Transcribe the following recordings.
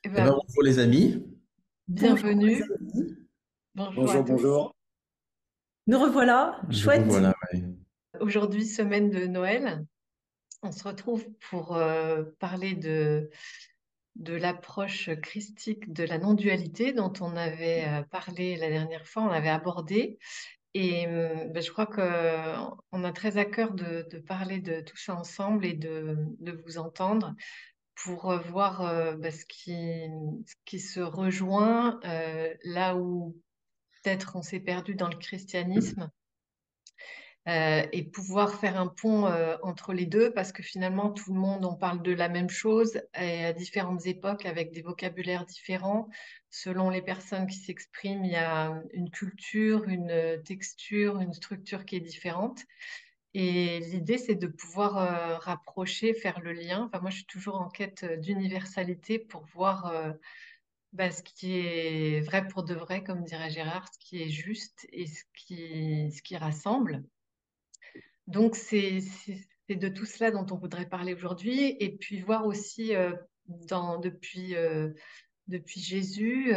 Eh Eh ben, ben, bonjour les amis. Bonjour les bienvenue. amis, Bonjour à Bonjour, tous. bonjour. nous revoilà, Nous chouette. revoilà, ouais. Aujourd'hui, semaine de Noël, on se retrouve pour parler de l'approche christique de la non-dualité dont on avait parlé la dernière fois, on avait abordé. Et ben, je crois qu'on a très à cœur de parler de tout ça ensemble et de vous entendre pour voir ben, ce qui se rejoint là où peut-être on s'est perdu dans le christianisme et pouvoir faire un pont entre les deux parce que finalement tout le monde on parle de la même chose et à différentes époques avec des vocabulaires différents. Selon les personnes qui s'expriment, il y a une culture, une texture, une structure qui est différente. Et l'idée, c'est de pouvoir rapprocher, faire le lien. Enfin, moi, je suis toujours en quête d'universalité pour voir bah, ce qui est vrai pour de vrai, comme dirait Gérard, ce qui est juste et ce qui rassemble. Donc, c'est de tout cela dont on voudrait parler aujourd'hui et puis voir aussi depuis Jésus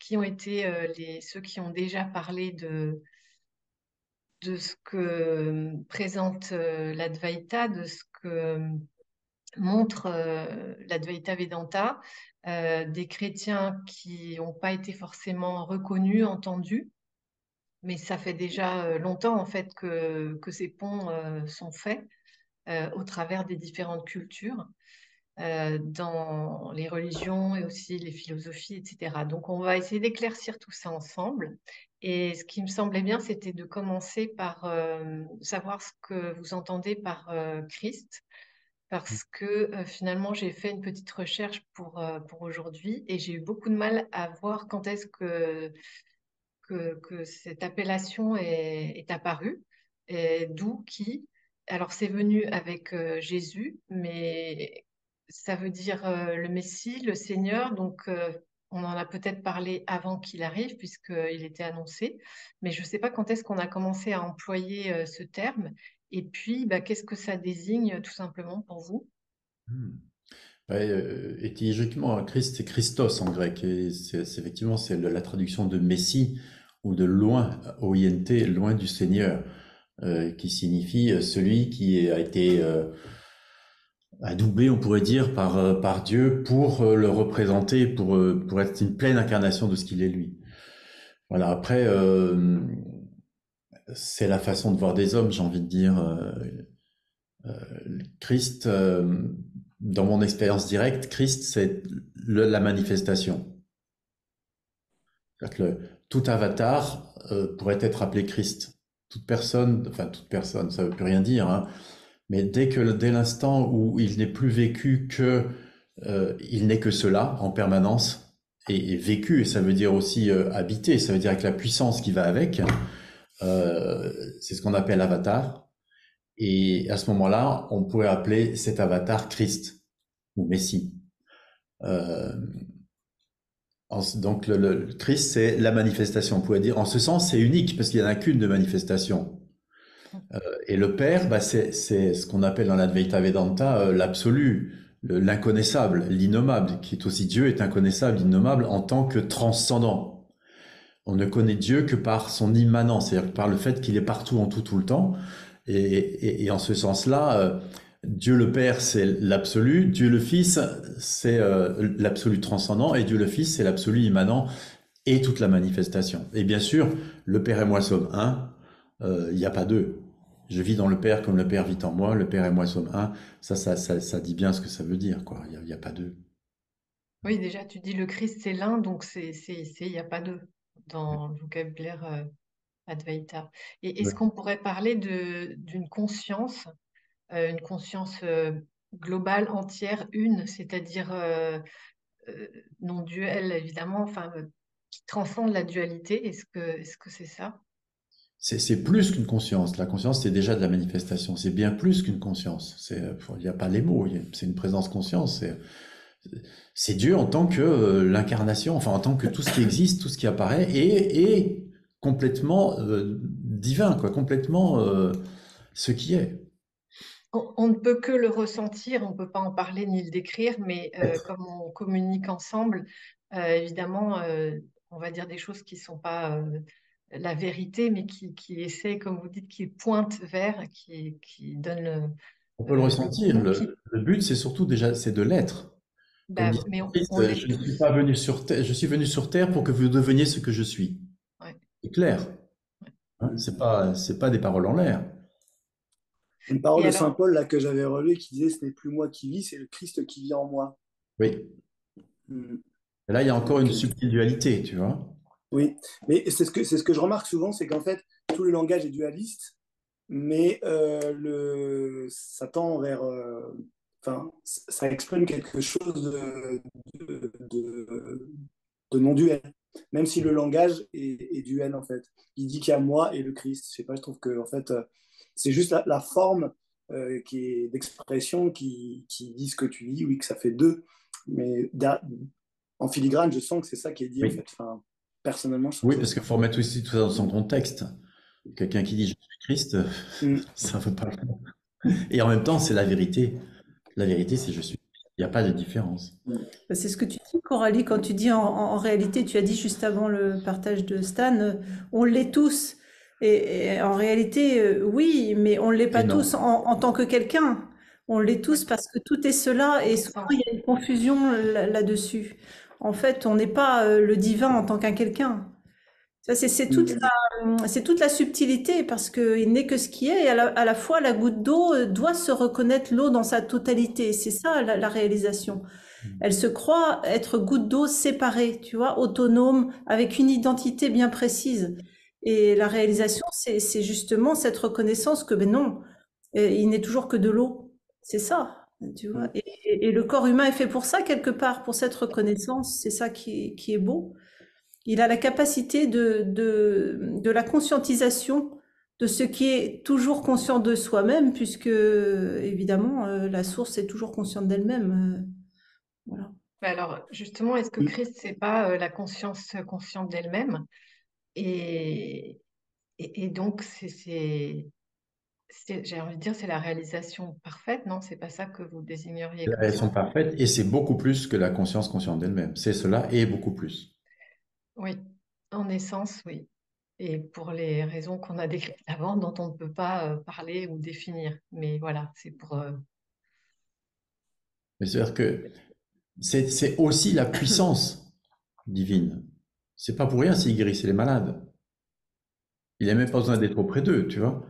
qui ont été ceux qui ont déjà parlé de ce que présente l'Advaita, de ce que montre l'Advaita Vedanta, des chrétiens qui n'ont pas été forcément reconnus, entendus. Mais ça fait déjà longtemps en fait que ces ponts sont faits au travers des différentes cultures, dans les religions et aussi les philosophies, etc. Donc on va essayer d'éclaircir tout ça ensemble. Et ce qui me semblait bien, c'était de commencer par savoir ce que vous entendez par Christ, parce que finalement j'ai fait une petite recherche pour aujourd'hui et j'ai eu beaucoup de mal à voir quand est-ce que cette appellation est apparue, et d'où, qui. Alors c'est venu avec Jésus, mais ça veut dire le Messie, le Seigneur, donc on en a peut-être parlé avant qu'il arrive, puisqu'il était annoncé, mais je ne sais pas quand est-ce qu'on a commencé à employer ce terme, et puis bah, qu'est-ce que ça désigne tout simplement pour vous? Hmm. Ouais, étymologiquement, Christ, c'est Christos en grec, et effectivement c'est la traduction de Messie ou de loin, OINT, loin du Seigneur, qui signifie celui qui a été adoubé, on pourrait dire, par Dieu pour le représenter, pour être une pleine incarnation de ce qu'il est lui. Voilà. Après, c'est la façon de voir des hommes, j'ai envie de dire. Christ, dans mon expérience directe, Christ, c'est la manifestation. C'est-à-dire que tout avatar pourrait être appelé Christ. Toute personne, ça veut plus rien dire, hein, mais dès l'instant où il n'est plus vécu que il n'est que cela en permanence, et vécu, et ça veut dire aussi habité, ça veut dire avec la puissance qui va avec, c'est ce qu'on appelle avatar. Et à ce moment-là, on pourrait appeler cet avatar Christ ou Messie. Euh, donc le Christ, c'est la manifestation. On pourrait dire, en ce sens, c'est unique parce qu'il n'y en a qu'une de manifestation. Et le Père, bah, c'est ce qu'on appelle dans l'Advaita Vedanta l'absolu, l'inconnaissable, l'innommable, qui est aussi Dieu est inconnaissable, innommable en tant que transcendant. On ne connaît Dieu que par son immanence, c'est-à-dire par le fait qu'il est partout en tout, tout le temps. Et en ce sens-là, Dieu le Père, c'est l'absolu, Dieu le Fils, c'est l'absolu transcendant, et Dieu le Fils, c'est l'absolu immanent et toute la manifestation. Et bien sûr, le Père et moi sommes un, il n'y a pas deux. Je vis dans le Père comme le Père vit en moi, le Père et moi sommes un. Ça dit bien ce que ça veut dire, quoi. Il y a pas deux. Oui, déjà, tu dis le Christ, c'est l'un, donc il n'y a pas deux dans le vocabulaire Advaita. Et est-ce qu'on pourrait parler d'une conscience, une conscience globale, entière, une, c'est-à-dire euh, non duelle, évidemment, enfin, qui transcende la dualité? Est-ce que c'est ça? C'est plus qu'une conscience. La conscience, c'est déjà de la manifestation. C'est bien plus qu'une conscience. Il n'y a pas les mots. C'est une présence conscience. C'est Dieu en tant que l'incarnation, enfin en tant que tout ce qui existe, tout ce qui apparaît, et complètement divin, quoi, complètement ce qui est. On ne peut que le ressentir, on ne peut pas en parler ni le décrire, mais comme on communique ensemble, évidemment, on va dire des choses qui ne sont pas la vérité, mais qui essaient, comme vous dites, qui pointent vers, qui donnent On peut le le ressentir. goût, Le but, c'est surtout déjà, c'est de l'être. Comme dit bah, mais Christ, on l'est je ne suis tous. pas venu sur terre, je suis venu sur terre pour que vous deveniez ce que je suis. Ouais, C'est clair. ouais. Hein, c'est pas des paroles en l'air. Une parole Et de Saint alors, Paul là, que j'avais relevée qui disait: ce n'est plus moi qui vis, c'est le Christ qui vit en moi. Oui. Mm. Et là, il y a encore une Donc, subtile dualité, tu vois. oui, mais c'est ce que je remarque souvent, c'est qu'en fait, tout le langage est dualiste, mais ça tend vers. Enfin, ça exprime quelque chose de non-duel, même si le langage est duel, en fait. Il dit qu'il y a moi et le Christ. Je sais pas, je trouve que, en fait, c'est juste la forme qui est d'expression qui dit ce que tu dis, oui, que ça fait deux. Mais en filigrane, je sens que c'est ça qui est dit, en Oui. fait. Enfin, personnellement, je Oui, trouve parce ça. qu'il faut remettre aussi tout ça dans son contexte. Quelqu'un qui dit je suis Christ, Mm. ça ne veut pas. Et en même temps, c'est la vérité. La vérité, c'est je suis. Il n'y a pas de différence. C'est ce que tu dis, Coralie, quand tu dis en réalité, tu as dit juste avant le partage de Stan, on l'est tous. Et en réalité, oui, mais on ne l'est pas Et non. tous en tant que quelqu'un. On l'est ouais, tous parce que tout est cela en et souvent il essence. y a une confusion là-dessus. En fait, on n'est pas le divin en tant qu'un quelqu'un. Ça, Mm. c'est toute la subtilité parce qu'il n'est que ce qui est et à la fois la goutte d'eau doit se reconnaître l'eau dans sa totalité. C'est ça la réalisation. Elle se croit être goutte d'eau séparée, tu vois, autonome, avec une identité bien précise. Et la réalisation, c'est justement cette reconnaissance que, ben non, il n'est toujours que de l'eau. C'est ça, tu vois. Mm. Et le corps humain est fait pour ça, quelque part, pour cette reconnaissance. C'est ça qui est beau. Il a la capacité de la conscientisation de ce qui est toujours conscient de soi-même, puisque, évidemment, la source est toujours consciente d'elle-même. Voilà. Mais alors, justement, est-ce que Christ, c'est pas la conscience consciente d'elle-même? Et, et donc, j'ai envie de dire, c'est la réalisation parfaite, non? C'est pas ça que vous désigneriez comme Elles sont ça? parfaites et c'est beaucoup plus que la conscience consciente d'elle-même. C'est cela et beaucoup plus. Oui, en essence, oui. Et pour les raisons qu'on a décrites avant, dont on ne peut pas parler ou définir. Mais voilà, c'est pour... Mais c'est-à-dire que c'est aussi la puissance divine. C'est pas pour rien s'il guérissait les malades. Il n'a même pas besoin d'être auprès d'eux, tu vois.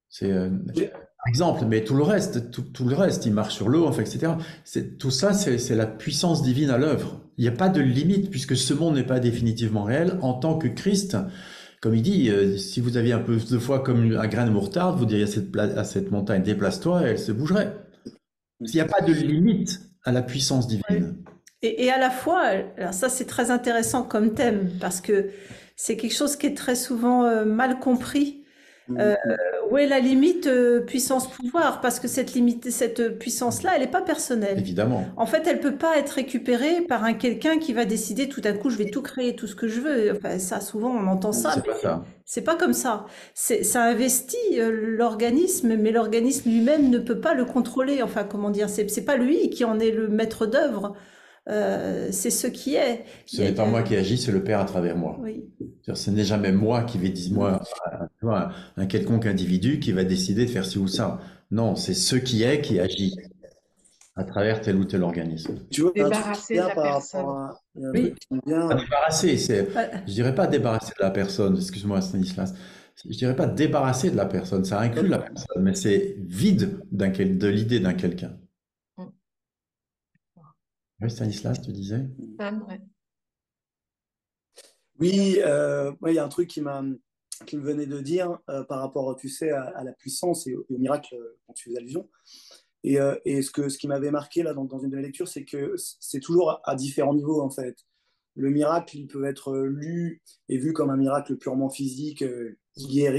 C'est par exemple, mais tout le reste, il marche sur l'eau, enfin, etc. Tout ça, c'est la puissance divine à l'œuvre. Il n'y a pas de limite puisque ce monde n'est pas définitivement réel. En tant que Christ, comme il dit, si vous aviez un peu de foi comme un grain de moutarde, vous diriez à cette montagne, déplace-toi, et elle se bougerait. Il n'y a pas de limite à la puissance Ouais. divine. Et à la fois, alors ça c'est très intéressant comme thème parce que c'est quelque chose qui est très souvent mal compris. Euh, Mm. où est la limite puissance-pouvoir? Parce que cette limite, cette puissance-là, elle n'est pas personnelle. Évidemment. En fait, elle peut pas être récupérée par un quelqu'un qui va décider tout d'un coup, je vais tout créer, tout ce que je veux. Enfin, ça, souvent, on entend ça, C'est mais pas ça. c'est pas comme ça. Ça investit l'organisme, mais l'organisme lui-même ne peut pas le contrôler. Enfin, comment dire, c'est pas lui qui en est le maître d'œuvre. C'est ce qui est. Ce n'est pas moi qui agis, c'est le Père à travers moi. Oui. C'est-à-dire, ce n'est jamais moi qui vais dire, moi, tu vois, un quelconque individu qui va décider de faire ci ou ça. Non, c'est ce qui est qui agit à travers tel ou tel organisme. Tu vois, il y a un truc qui débarrasser de vient la par rapport personne. à. Il y a un truc Oui. qui me Pas vient. débarrasser, Voilà. je dirais pas débarrasser de la personne, excuse-moi Stanislas, je dirais pas débarrasser de la personne, ça inclut la personne, mais c'est vide de l'idée d'un quelqu'un. Mm. Oui, Stanislas, tu disais? Anne, ouais. Oui, ouais, il y a un truc qui me venait de dire par rapport, tu sais, à la puissance et au miracle dont tu fais allusion. Et ce qui m'avait marqué là dans une de mes lectures, c'est que c'est toujours à différents niveaux en fait. Le miracle, il peut être lu et vu comme un miracle purement physique,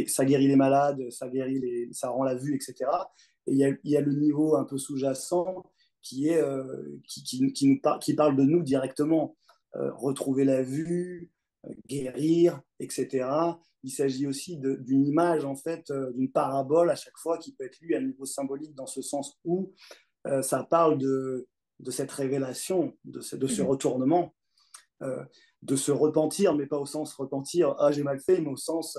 ça guérit les malades, ça rend la vue, etc. Et il y a le niveau un peu sous-jacent qui qui parle de nous directement. Retrouver la vue, guérir, etc. Il s'agit aussi d'une image, en fait, d'une parabole à chaque fois qui peut être lue à niveau symbolique dans ce sens où ça parle de cette révélation, de ce retournement, de se repentir, mais pas au sens repentir, ah j'ai mal fait, mais au sens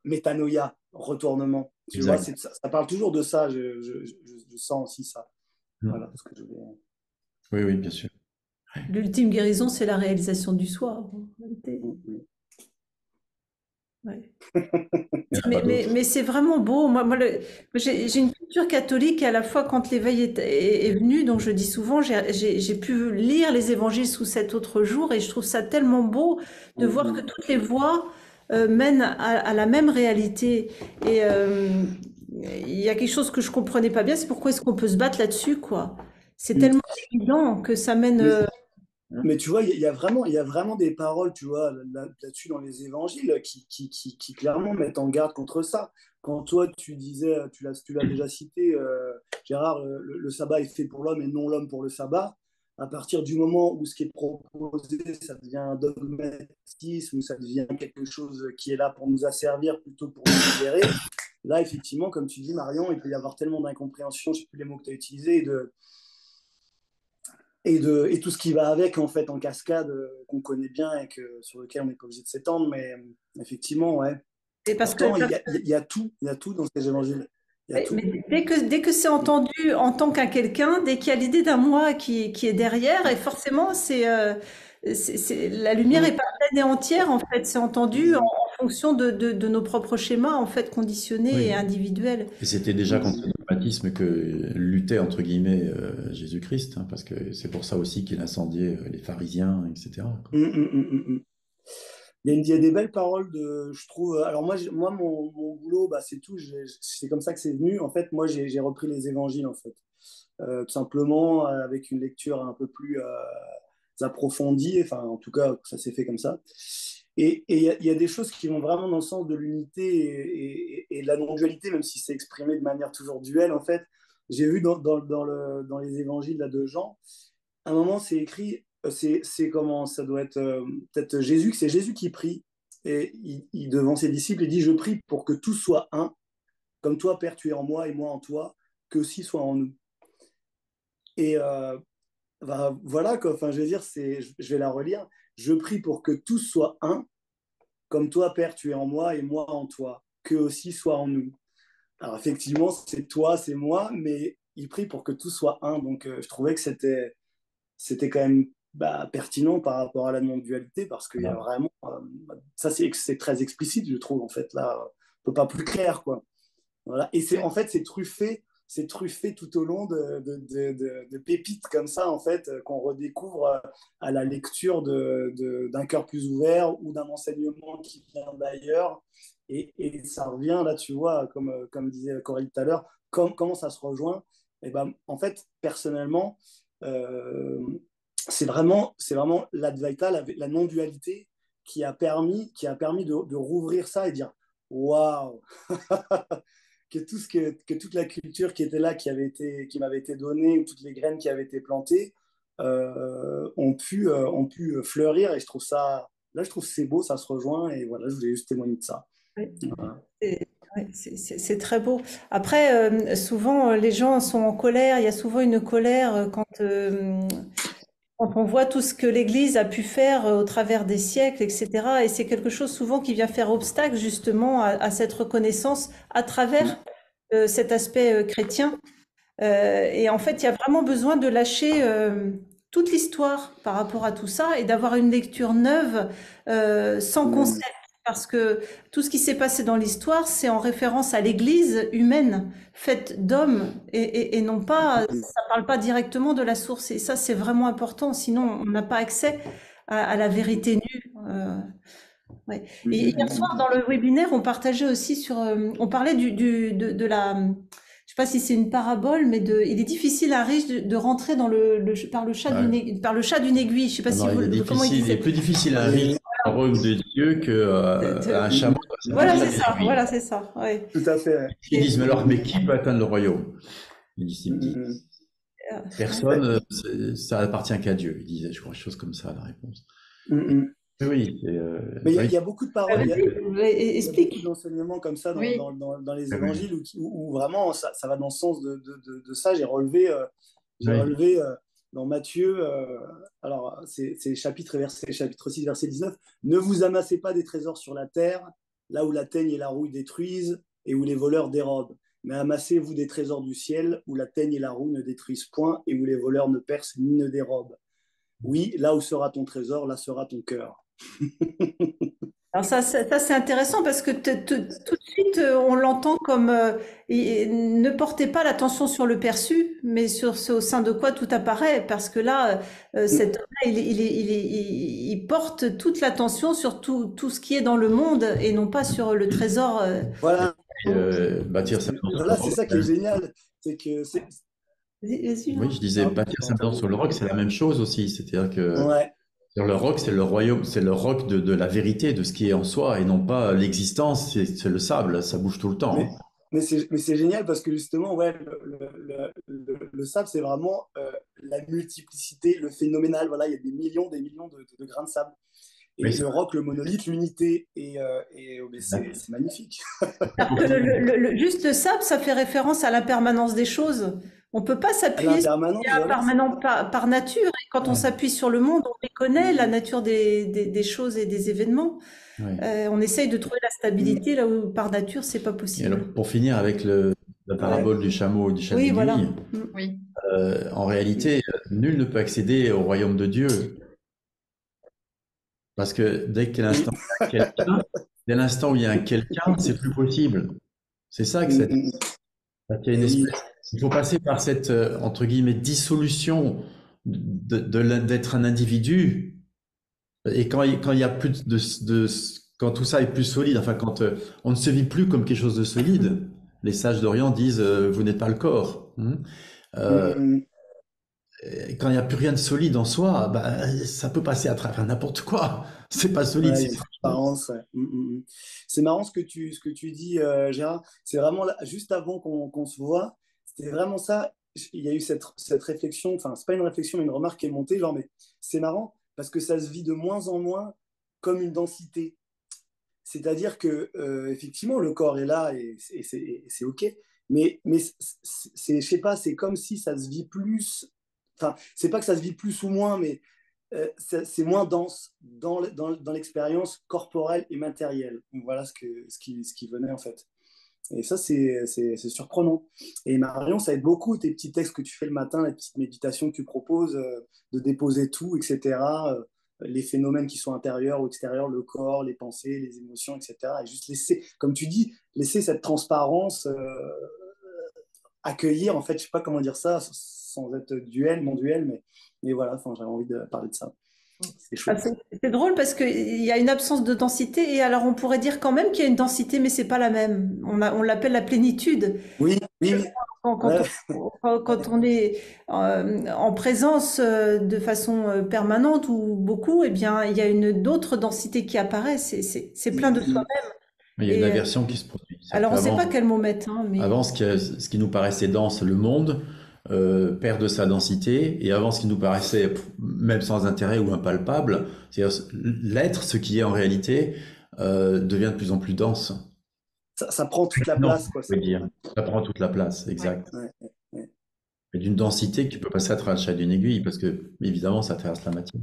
métanoïa, retournement. Tu vois, ça parle toujours de ça, je sens aussi ça. Voilà ce que je voulais... Oui, oui, bien sûr. L'ultime guérison, c'est la réalisation du soi, en réalité. Ouais. Mais c'est vraiment beau. J'ai une culture catholique et à la fois quand l'éveil est venu, donc je dis souvent, j'ai pu lire les évangiles sous cet autre jour et je trouve ça tellement beau de voir que toutes les voies mènent à la même réalité. Et il y a quelque chose que je comprenais pas bien, c'est pourquoi est-ce qu'on peut se battre là-dessus, quoi. C'est tellement évident que ça mène... Mais tu vois, il y a vraiment des paroles, tu vois, là-dessus dans les évangiles qui clairement mettent en garde contre ça. Quand toi, tu disais, tu l'as déjà cité, Gérard, le sabbat est fait pour l'homme et non l'homme pour le sabbat. À partir du moment où ce qui est proposé, ça devient un dogmatisme, ou ça devient quelque chose qui est là pour nous asservir plutôt que pour nous libérer, là, effectivement, comme tu dis, Marion, il peut y avoir tellement d'incompréhension, je ne sais plus les mots que tu as utilisés, et tout ce qui va avec, en fait, en cascade, qu'on connaît bien et sur lequel on n'est pas obligé de s'étendre, mais effectivement, ouais. Et parce Pourtant, que il y a tout dans ces évangiles. mais dès que c'est entendu en tant qu'un quelqu'un, dès qu'il y a l'idée d'un moi qui est derrière, et forcément, la lumière est pas pleine et entière, en fait, c'est entendu en fonction de nos propres schémas, en fait, conditionnés et individuels. Et c'était déjà contre le dogmatisme que luttait, entre guillemets, Jésus-Christ, hein, parce que c'est pour ça aussi qu'il incendiait les pharisiens, etc. Il y a des belles paroles je trouve. Alors moi mon boulot, bah, c'est tout. C'est comme ça que c'est venu. En fait, moi, j'ai repris les évangiles, en fait. Tout simplement avec une lecture un peu plus approfondie. Enfin, en tout cas, ça s'est fait comme ça. Et il y a des choses qui vont vraiment dans le sens de l'unité et de la non-dualité, même si c'est exprimé de manière toujours duelle, en fait. J'ai vu dans les évangiles là, de Jean, à un moment, c'est écrit, c'est comment, ça doit être peut-être Jésus, c'est Jésus qui prie, et devant ses disciples, il dit, je prie pour que tout soit un, comme toi, Père, tu es en moi et moi en toi, que aussi soit en nous. Et bah, voilà, quoi. Enfin, je veux dire, je vais la relire. Je prie pour que tout soit un, comme toi, Père, tu es en moi et moi en toi, que aussi soit en nous. Alors, effectivement, c'est toi, c'est moi, mais il prie pour que tout soit un. Donc, je trouvais que c'était quand même pertinent par rapport à la non-dualité, parce qu'il y a vraiment... ça, c'est très explicite, je trouve, en fait. Là, on ne peut pas plus clair, quoi. Voilà. Et en fait, c'est truffé tout au long de pépites comme ça, en fait, qu'on redécouvre à la lecture d'un cœur plus ouvert ou d'un enseignement qui vient d'ailleurs. Et ça revient, là, tu vois, comme disait Coralie tout à l'heure, comment ça se rejoint. Et ben, en fait, personnellement, c'est vraiment l'Advaita, la non-dualité, qui a permis de rouvrir ça et dire waouh que toute la culture qui était là, qui m'avait été donnée, ou toutes les graines qui avaient été plantées, ont pu fleurir. Et je trouve ça, là, je trouve que c'est beau, ça se rejoint. Et voilà, je voulais juste témoigner de ça. Oui. Voilà. C'est très beau. Après, souvent, les gens sont en colère. Il y a souvent une colère quand on voit tout ce que l'Église a pu faire au travers des siècles, etc. Et c'est quelque chose souvent qui vient faire obstacle justement à cette reconnaissance à travers cet aspect chrétien. Et en fait, il y a vraiment besoin de lâcher toute l'histoire par rapport à tout ça et d'avoir une lecture neuve sans concept. Parce que tout ce qui s'est passé dans l'histoire, c'est en référence à l'Église humaine, faite d'hommes, et non pas, ça parle pas directement de la source. Et ça, c'est vraiment important, sinon on n'a pas accès à la vérité nue. Ouais. Et hier soir, dans le webinaire, on partageait aussi on parlait de la, je sais pas si c'est une parabole, mais il est difficile à un riche de rentrer par le chat d'une aiguille. Je sais pas si comment il est plus difficile à un riche un royaume de Dieu qu'à un chameau. Voilà, c'est ça. Voilà, c'est ça. Ouais. Tout à fait. Ils disent, mais qui peut atteindre le royaume? Ils disent, personne, ça appartient qu'à Dieu. Ils disaient, je crois, quelque chose comme ça, la réponse. Oui, Mais oui, il y a beaucoup de paroles, Vas-y, il y a beaucoup explique. d'enseignements comme ça Oui, dans les oui, évangiles où vraiment ça va dans le sens de ça. J'ai oui. relevé dans Matthieu, alors c'est chapitre 6, verset 19. Ne vous amassez pas des trésors sur la terre, là où la teigne et la rouille détruisent et où les voleurs dérobent. Mais amassez-vous des trésors du ciel, où la teigne et la rouille ne détruisent point et où les voleurs ne percent ni ne dérobent. Oui, là où sera ton trésor, là sera ton cœur. Alors ça c'est intéressant parce que tout de suite on l'entend comme ne portez pas l'attention sur le perçu, mais sur ce au sein de quoi tout apparaît, parce que là cet homme-là il porte toute l'attention sur tout ce qui est dans le monde et non pas sur le trésor. Voilà. Bâtir sa maison sur le Voilà, c'est roc. ça qui est génial. C'est que c'est. Vas-y, Oui, Jean. je disais, Pardon, j'ai bâtir pas sa maison entendu. sur le roc, c'est la même chose aussi. C'est-à-dire que Ouais. sur le roc, c'est le royaume, c'est le roc de la vérité, de ce qui est en soi, et non pas l'existence, c'est le sable, ça bouge tout le temps, Mais, hein. mais c'est génial parce que justement, ouais, le sable, c'est vraiment la multiplicité, le phénoménal. Voilà, il y a des millions de grains de sable. Oui, Et le roc, le monolithe, l'unité. Mais exact. c'est magnifique. Alors que juste le sable, ça fait référence à l'impermanence des choses. On peut pas À s'appuyer sur ce qui l'impermanence, est voilà. impermanent par nature. Et quand on Ouais, s'appuie sur le monde, on méconnaît la nature des choses et des événements. ouais. On essaye de trouver la Mm. stabilité là où par nature, c'est pas Et alors, possible. pour finir avec la Ouais. parabole du chameau et du chat Oui, d'aiguille, voilà. Mm. oui. en réalité, nul ne peut accéder au royaume de Dieu, parce que Oui. dès l'instant où il y a un quelqu'un, c'est plus possible. C'est ça que Mm, ça mm, dit. mm. Parce qu'il y a une Et oui. espèce, il faut passer par cette, entre guillemets, dissolution d'être un individu. Et quand il y a plus quand tout ça est plus solide, enfin, quand on ne se vit plus comme quelque chose de solide, les sages d'Orient disent, vous n'êtes pas le corps, hein. Mm, Euh, mm, mm. et quand il n'y a plus rien de solide en soi, bah, ça peut passer à travers n'importe quoi. C'est pas solide, Ouais, il c'est y a une fragile. transparence. Ouais. Mm, mm, mm. C'est marrant ce que tu dis, Gérard. C'est vraiment juste avant qu'on se voit. C'était vraiment ça. Il y a eu cette réflexion. Enfin, c'est pas une réflexion, mais une remarque qui est montée. Genre, mais c'est marrant parce que ça se vit de moins en moins comme une densité. C'est-à-dire que effectivement, le corps est là et c'est OK. Mais je sais pas, c'est comme si ça se vit plus. Enfin, c'est pas que ça se vit plus ou moins, mais c'est moins dense dans l'expérience corporelle et matérielle. Donc, voilà ce qui venait en fait. Et ça, c'est surprenant. Et Marion, ça aide beaucoup tes petits textes que tu fais le matin, les petites méditations que tu proposes, de déposer tout, etc. Les phénomènes qui sont intérieurs ou extérieurs, le corps, les pensées, les émotions, etc. Et juste laisser, comme tu dis, laisser cette transparence, accueillir, en fait, je sais pas comment dire ça, sans être duel, non duel, mais voilà, enfin, j'avais envie de parler de ça. C'est Ah, chouette. c'est drôle parce qu'il y a une absence de densité et alors on pourrait dire quand même qu'il y a une densité, mais c'est pas la même. On l'appelle la plénitude. Oui, oui, oui. Quand, quand Ouais, quand on est en présence de façon permanente ou beaucoup, eh bien, il y a une d'autres densité qui apparaît. C'est plein de ouais. soi-même. Mais il y a une Et inversion qui se produit. C'est-à-dire alors, on ne sait pas qu'avant, quel mot mettre, hein, mais ce qui nous paraissait dense, le monde, perd de sa densité, et avant, ce qui nous paraissait, même sans intérêt ou impalpable, c'est-à-dire l'être, ce qui est en réalité, devient de plus en plus dense. Ça prend toute la Non, place, quoi. je veux dire. Ça prend toute la place, Ouais. exact. Ouais, ouais, ouais. Et d'une densité que tu peux passer à travers le chat d'une aiguille, parce que, évidemment, ça traverse la matière.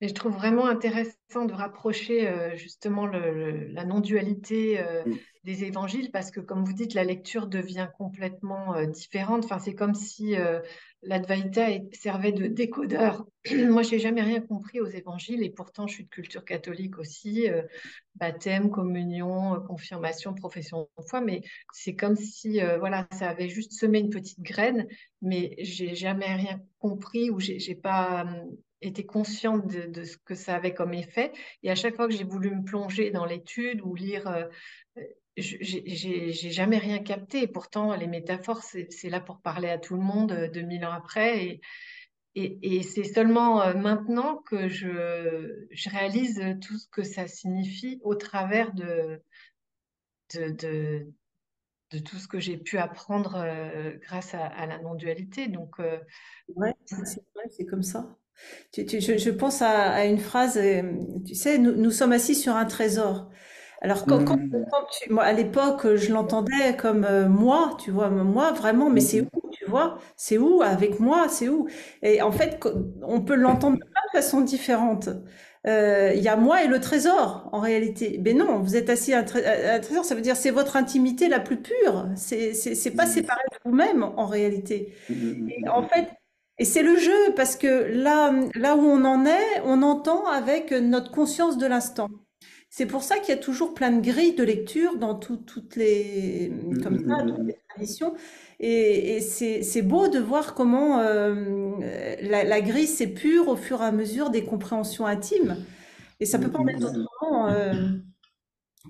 Et je trouve vraiment intéressant de rapprocher justement la non-dualité Mm. des évangiles parce que, comme vous dites, la lecture devient complètement différente. Enfin, c'est comme si l'Advaita servait de décodeur. Moi, j'ai jamais rien compris aux évangiles et pourtant, je suis de culture catholique aussi, baptême, communion, confirmation, profession de foi. Mais c'est comme si, voilà, ça avait juste semé une petite graine, mais j'ai jamais rien compris ou j'ai pas été consciente de ce que ça avait comme effet. Et à chaque fois que j'ai voulu me plonger dans l'étude ou lire, j'ai jamais rien capté. Et pourtant, les métaphores, c'est là pour parler à tout le monde 2000 ans après. Et c'est seulement maintenant que je réalise tout ce que ça signifie au travers de, de, de tout ce que j'ai pu apprendre grâce à la non-dualité. Donc, ouais, c'est vrai, c'est comme ça. Je pense à une phrase, tu sais, nous sommes assis sur un trésor. Alors Mhm. moi, à l'époque, je l'entendais comme moi, tu vois, moi vraiment, mais c'est Mhm. où, tu vois, c'est où avec moi, c'est où? Et en fait, on peut l'entendre de plein de façons différentes. Il y a moi et le trésor, en réalité. Mais non, vous êtes assis à un trésor, ça veut dire c'est votre intimité la plus pure. C'est pas séparé de vous-même, en réalité. Et en fait, Mhm. et c'est le jeu, parce que là où on en est, on entend avec notre conscience de l'instant. C'est pour ça qu'il y a toujours plein de grilles de lecture dans toutes les, comme ça, toutes les Mhm. traditions. Et c'est beau de voir comment la grille s'épure au fur et à mesure des compréhensions intimes. Et ça peut pas en être Mhm. autrement.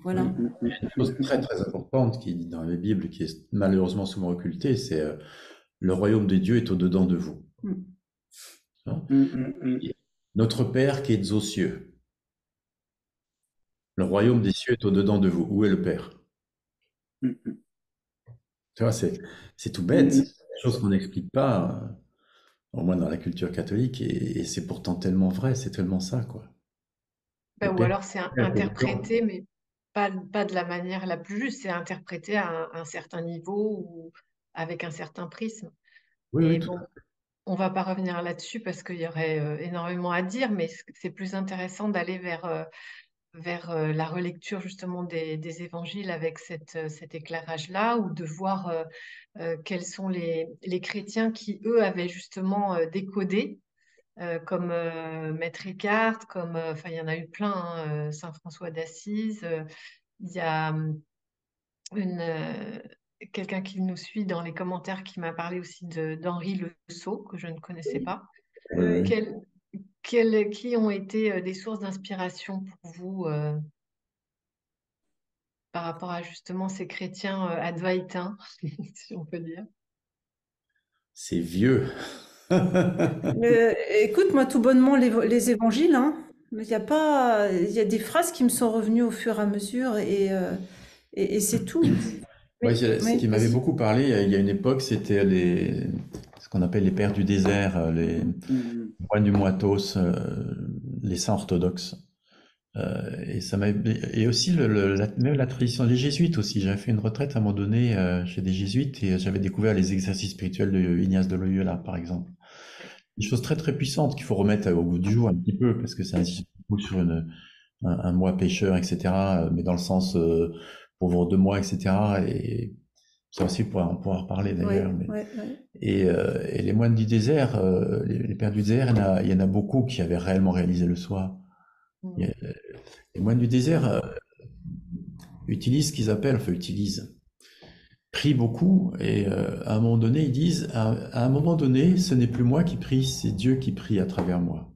Voilà. Il y a une chose très très importante qui est dit dans la Bible, qui est malheureusement souvent occultée, c'est le royaume de Dieu est au-dedans de vous. Mm. Hein. Mhm. Et notre Père qui est aux cieux, le royaume des cieux est au-dedans de vous. Où est le Père? Mhm. Tu vois, c'est tout bête, c'est Mhm. des choses qu'on n'explique pas, au moins dans la culture catholique, et c'est pourtant tellement vrai, c'est tellement ça, quoi. Le Ou Père, alors c'est est au-dedans. interprété, mais pas de la manière la plus juste. C'est interprété à un certain niveau ou avec un certain prisme. Oui, oui, Et tout à bon, fait. on va pas revenir là-dessus parce qu'il y aurait énormément à dire, mais c'est plus intéressant d'aller vers la relecture justement des évangiles avec cet éclairage-là, ou de voir quels sont les chrétiens qui, eux, avaient justement décodé, comme Maître Eckhart, comme, enfin, il y en a eu plein, hein, Saint François d'Assise. Il y a une, quelqu'un qui nous suit dans les commentaires qui m'a parlé aussi d'Henri Le Sceau, que je ne connaissais pas. Oui, oui. Quels, qui ont été des sources d'inspiration pour vous par rapport à justement ces chrétiens advaïtains, si on peut dire? C'est vieux. Écoute, moi, tout bonnement, les évangiles, hein. Il y a pas, il y a des phrases qui me sont revenues au fur et à mesure et c'est tout. Ouais, Oui, ce oui, qui m'avait vas-y. beaucoup parlé il y a une époque, c'était ce qu'on appelle les pères du désert, les Mhm. moines du Moitos, les saints orthodoxes. Et ça m'a et aussi même la tradition des jésuites aussi. J'avais fait une retraite à un moment donné chez des jésuites et j'avais découvert les exercices spirituels de Ignace de Loyola, par exemple. Des choses très très puissantes qu'il faut remettre au goût du jour un petit peu parce que ça insiste beaucoup sur un moi pécheur, etc. Mais dans le sens pauvre de moi, etc. Et ça aussi on pourra reparler Oui, d'ailleurs. oui, oui. Et les moines du désert, les pères du désert, il y en a beaucoup qui avaient réellement réalisé le soi. Il y Mm. a- Les moines du désert utilisent ce qu'ils appellent, enfin utilisent, prient beaucoup et à un moment donné ils disent, à un moment donné, ce n'est plus moi qui prie, c'est Dieu qui prie à travers moi.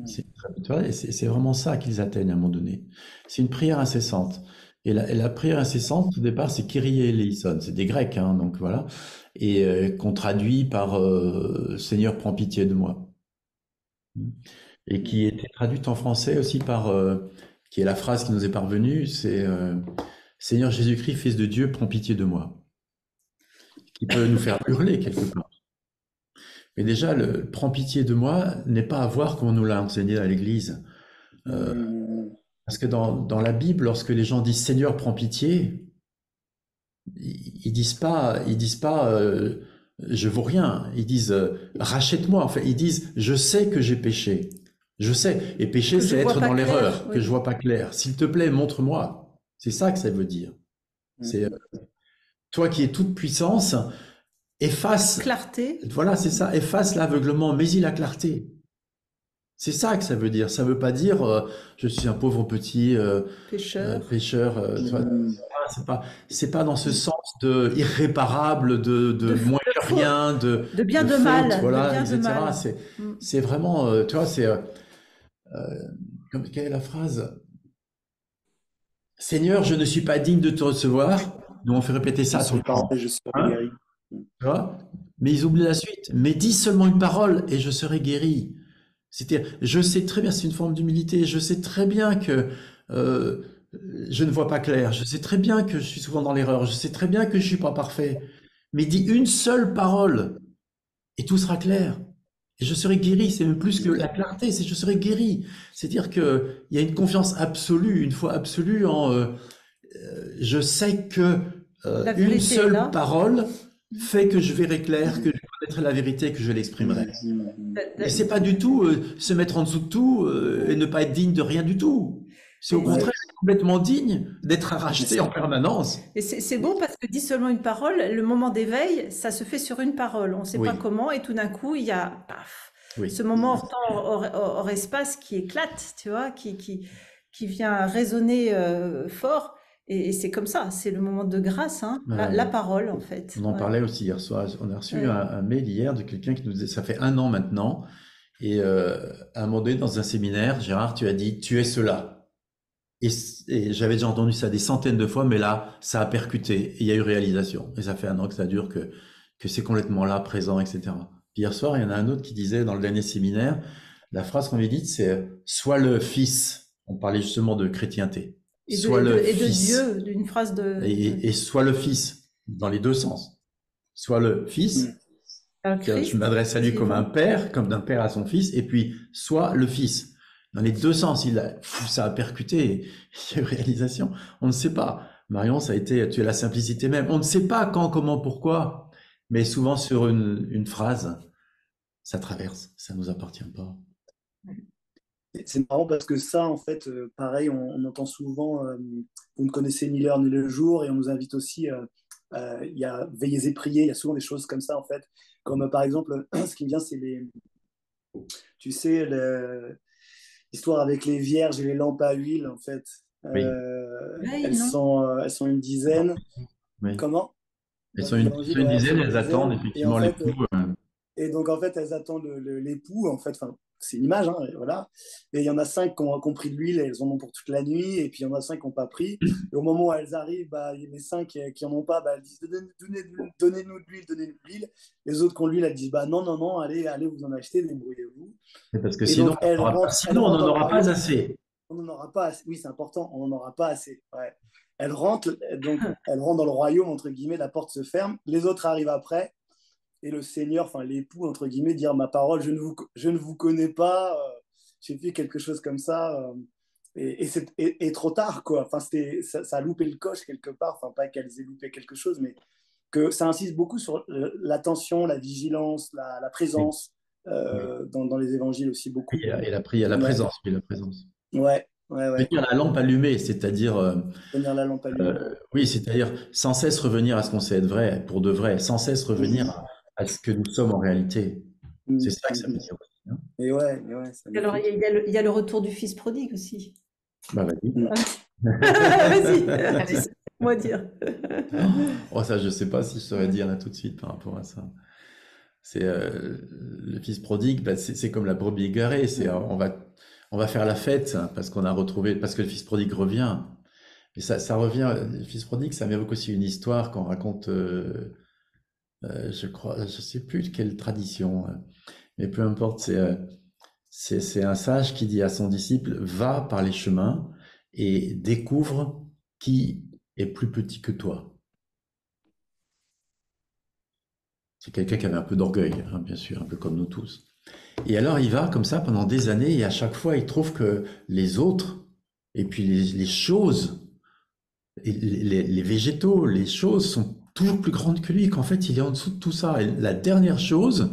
Tu vois, et c'est vraiment ça qu'ils atteignent à un moment donné. C'est une prière incessante. Et la prière incessante, au départ, c'est Kyrie eleison. C'est des Grecs, hein, donc voilà. Et qu'on traduit par Seigneur, prends pitié de moi. Et qui était traduite en français aussi par, qui est la phrase qui nous est parvenue, c'est Seigneur Jésus-Christ, Fils de Dieu, prends pitié de moi. Qui peut nous faire hurler quelque part. Mais déjà, le prends pitié de moi n'est pas à voir comme on nous l'a enseigné à l'Église. Euh, Mhm. Parce que dans la Bible, lorsque les gens disent Seigneur, prends pitié, ils disent pas je vaux rien. Ils disent rachète-moi. En fait, ils disent je sais que j'ai péché. Je sais. Et péché, Que je c'est vois être pas dans clair, l'erreur, que oui. je vois pas clair. S'il te plaît, montre-moi. C'est ça que ça veut dire. C'est Mhm. toi qui es toute puissance, efface. Clarté, Voilà, c'est ça. Efface l'aveuglement, mais il la clarté. C'est ça que ça veut dire. Ça veut pas dire je suis un pauvre petit pécheur. pécheur. Tu vois, Mhm. c'est pas dans ce sens de irréparable, de moins De que faute, rien, de, de bien de de faute, mal, de voilà, bien de etc. mal. C'est, Mm. c'est vraiment, tu vois, c'est, quelle est la phrase? Seigneur, je ne suis pas digne de te recevoir. Nous, on fait répéter Une ça tout seule le temps. parole, je serai Hein? guéri. Tu vois? Mais ils oublient la suite. Mais dis seulement une parole et je serai guéri. C'est-à-dire, je sais très bien, c'est une forme d'humilité. Je sais très bien que euh, je ne vois pas clair. Je sais très bien que je suis souvent dans l'erreur. Je sais très bien que je suis pas parfait. Mais dis une seule parole et tout sera clair. et je serai guéri. C'est même plus que la clarté, c'est je serai guéri. C'est-à-dire que il y a une confiance absolue, une foi absolue en je sais que La une vérité est seule là. parole fait que je verrai clair, que je connaîtrai la vérité et que je l'exprimerai. Et c'est pas du tout se mettre en dessous de tout et ne pas être digne de rien du tout. C'est au Et contraire complètement digne d'être racheté en permanence. c'est bon parce que dit seulement une parole, le moment d'éveil, ça se fait sur une parole. On ne sait pas Oui, comment et tout d'un coup, il y a paf, ce oui. moment hors temps, hors espace qui éclate, tu vois, qui vient résonner fort. Et c'est comme ça, c'est le moment de grâce, hein, la Euh, parole en fait. on en Ouais, parlait aussi hier soir. On a reçu ouais. un mail hier de quelqu'un qui nous disait, ça fait 1 an maintenant, et à un moment donné, dans un séminaire, Gérard, tu as dit, tu es cela. Et j'avais déjà entendu ça des centaines de fois, mais là, ça a percuté, et il y a eu réalisation. Et ça fait 1 an que ça dure, que c'est complètement là, présent, etc. Puis hier soir, il y en a un autre qui disait, dans le dernier séminaire, la phrase qu'on lui dit, c'est, sois le fils. On parlait justement de chrétienté. Sois le Et de fils. Dieu, d'une phrase de Et sois le fils, dans les deux sens. Sois le fils, c'est-à-dire je Christ, m'adresse à lui comme un effectivement. père, comme d'un père à son fils, et puis sois le fils. Dans les deux sens, ça a percuté, il y a eu réalisation. On ne sait pas. Marion, ça a été, tu es la simplicité même. On ne sait pas quand, comment, pourquoi, mais souvent sur une phrase, ça traverse, ça nous appartient pas. C'est marrant parce que ça, en fait, pareil, on entend souvent, vous ne connaissez ni l'heure ni le jour, et on nous invite aussi, il y a veillez et priez, il y a souvent des choses comme ça, en fait. Comme par exemple, ce qui me vient, c'est tu sais, l'histoire avec les vierges et les lampes à huile, en fait. Oui, Veille, non? Elles sont une dizaine. oui. Comment? Elles Dans sont les une, évangiles, une voilà, elles sont dizaine, une elles attendent dizaine. Et en effectivement fait, l'époux. donc, en fait, elles attendent l'époux, en fait. Enfin, c'est une image, hein, et voilà. Et il y en a 5 qui ont pris de l'huile et elles en ont pour toute la nuit. Et puis, il y en a 5 qui n'ont pas pris. Et au moment où elles arrivent, bah, il y a les 5 qui n'en ont pas, bah, elles disent donnez-nous de l'huile, donnez-nous de l'huile. Les autres qui ont de l'huile, elles disent bah, non, non, non, allez vous en achetez, débrouillez-vous. C'est parce que Et sinon, donc, elles rentrent, elles sinon on rentrent n'en dans le aura pas royaume. assez. On n'en aura pas assez. Oui, c'est important, on n'en aura pas assez. Ouais. Elles rentrent, donc, elles rentrent dans le royaume, entre guillemets, la porte se ferme. Les autres arrivent après et le Seigneur, enfin l'époux, entre guillemets, dire ma parole, je ne vous connais pas, j'ai fait quelque chose comme ça, et trop tard, quoi. Enfin, ça a loupé le coche quelque part, enfin, pas qu'elles aient loupé quelque chose, mais que ça insiste beaucoup sur l'attention, la vigilance, la Oui, présence, oui. dans les évangiles aussi Oui, beaucoup. et la prière, la présence, oui, la présence. Ouais, ouais, ouais. Tenir la lampe allumée, c'est-à-dire, Tenir la lampe allumée. oui, c'est-à-dire sans cesse revenir à ce qu'on sait être vrai, pour de vrai, sans cesse revenir à ce que nous sommes en réalité. C'est Mm, ça que mm, ça veut mm. dire aussi, hein. Mais ouais, c'est Alors, magnifique. il y a le retour du fils prodigue aussi. Bah vas-y. Mm. Vas-y, Allez. moi dire. Oh, ça, je sais pas si je saurais dire là tout de suite par rapport à ça. C'est le fils prodigue, bah, c'est comme la brebis égarée. C'est on va faire la fête parce qu'on a retrouvé, parce que le fils prodigue revient. Et ça revient. Le fils prodigue, ça m'évoque aussi une histoire qu'on raconte. Je crois, je sais plus de quelle tradition, mais peu importe. C'est un sage qui dit à son disciple, va par les chemins et découvre qui est plus petit que toi. C'est quelqu'un qui avait un peu d'orgueil, hein, bien sûr, un peu comme nous tous. Et alors il va comme ça pendant des années et à chaque fois il trouve que les autres et puis les choses, les végétaux, les choses sont toujours plus grandes que lui, qu'en fait il est en dessous de tout ça. Et la dernière chose,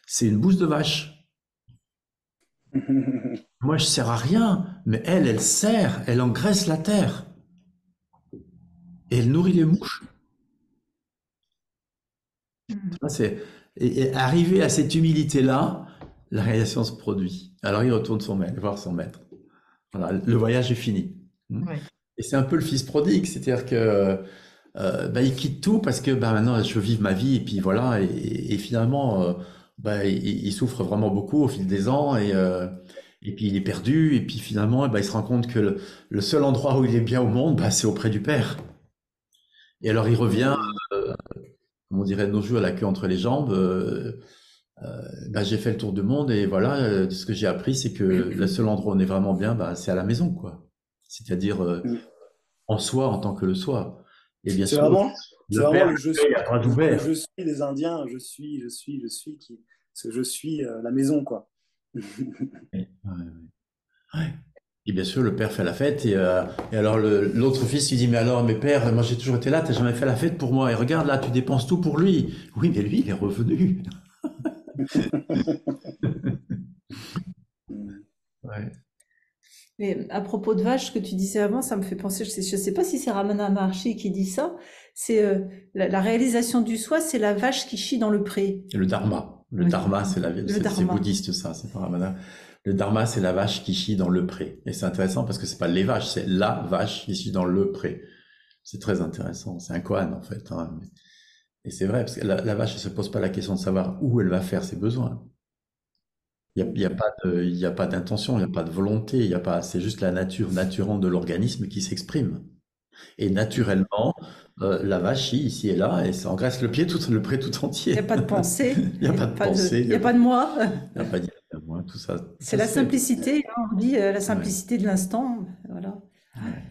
c'est une bouse de vache. Moi je sers à rien, mais elle sert, elle engraisse la terre et elle nourrit les mouches. Ça, et arriver à cette humilité-là, la réalisation se produit. Alors il retourne voir son maître. Voilà, le voyage est fini. Oui. Et c'est un peu le fils prodigue, c'est-à-dire que bah, il quitte tout parce que bah, maintenant je veux vivre ma vie et puis voilà. Et finalement, bah, il souffre vraiment beaucoup au fil des ans et puis il est perdu. Et puis finalement, bah, il se rend compte que le seul endroit où il est bien au monde, bah, c'est auprès du Père. Et alors il revient, euh, comme on dirait de nos jours, la queue entre les jambes. Bah, j'ai fait le tour du monde et voilà, ce que j'ai appris, c'est que le seul endroit où on est vraiment bien, bah, c'est à la maison, quoi. C'est-à-dire en soi, en tant que le soi. Et bien C'est sûr, vraiment, c'est le vraiment Père le je l'accueille suis, à bras le ouverts. je suis des Indiens, je suis qui je suis la maison, quoi. Ouais, ouais, ouais. Et bien sûr, le père fait la fête et alors l'autre fils lui dit, mais alors, mes pères, moi j'ai toujours été là, t'as jamais fait la fête pour moi et regarde là, tu dépenses tout pour lui. Oui, mais lui, il est revenu. Ouais. Mais à propos de vaches, ce que tu disais avant, ça me fait penser, je sais pas si c'est Ramana Maharshi qui dit ça, c'est la réalisation du soi, c'est la vache qui chie dans le pré. Et le dharma. Le Oui, dharma, le c'est dharma. bouddhiste ça, c'est pas Ramana. Le dharma, c'est la vache qui chie dans le pré. Et c'est intéressant parce que c'est pas les vaches, c'est la vache qui chie dans le pré. C'est très intéressant. C'est un koan en fait, hein. Et c'est vrai, parce que la vache, elle se pose pas la question de savoir où elle va faire ses besoins. Il y a pas d'intention, il n'y a pas de volonté, il y a pas, c'est juste la nature naturelle de l'organisme qui s'exprime. Et naturellement, la vache chie ici et là, et ça engraisse le pré tout Il n'y a entier. pas de pensée, Il n'y a pas de pensée, il y a pas de moi. il n'y a pas d'idée à moi, tout C'est ça la se fait. simplicité, hein, on dit la Ouais, simplicité de l'instant, voilà.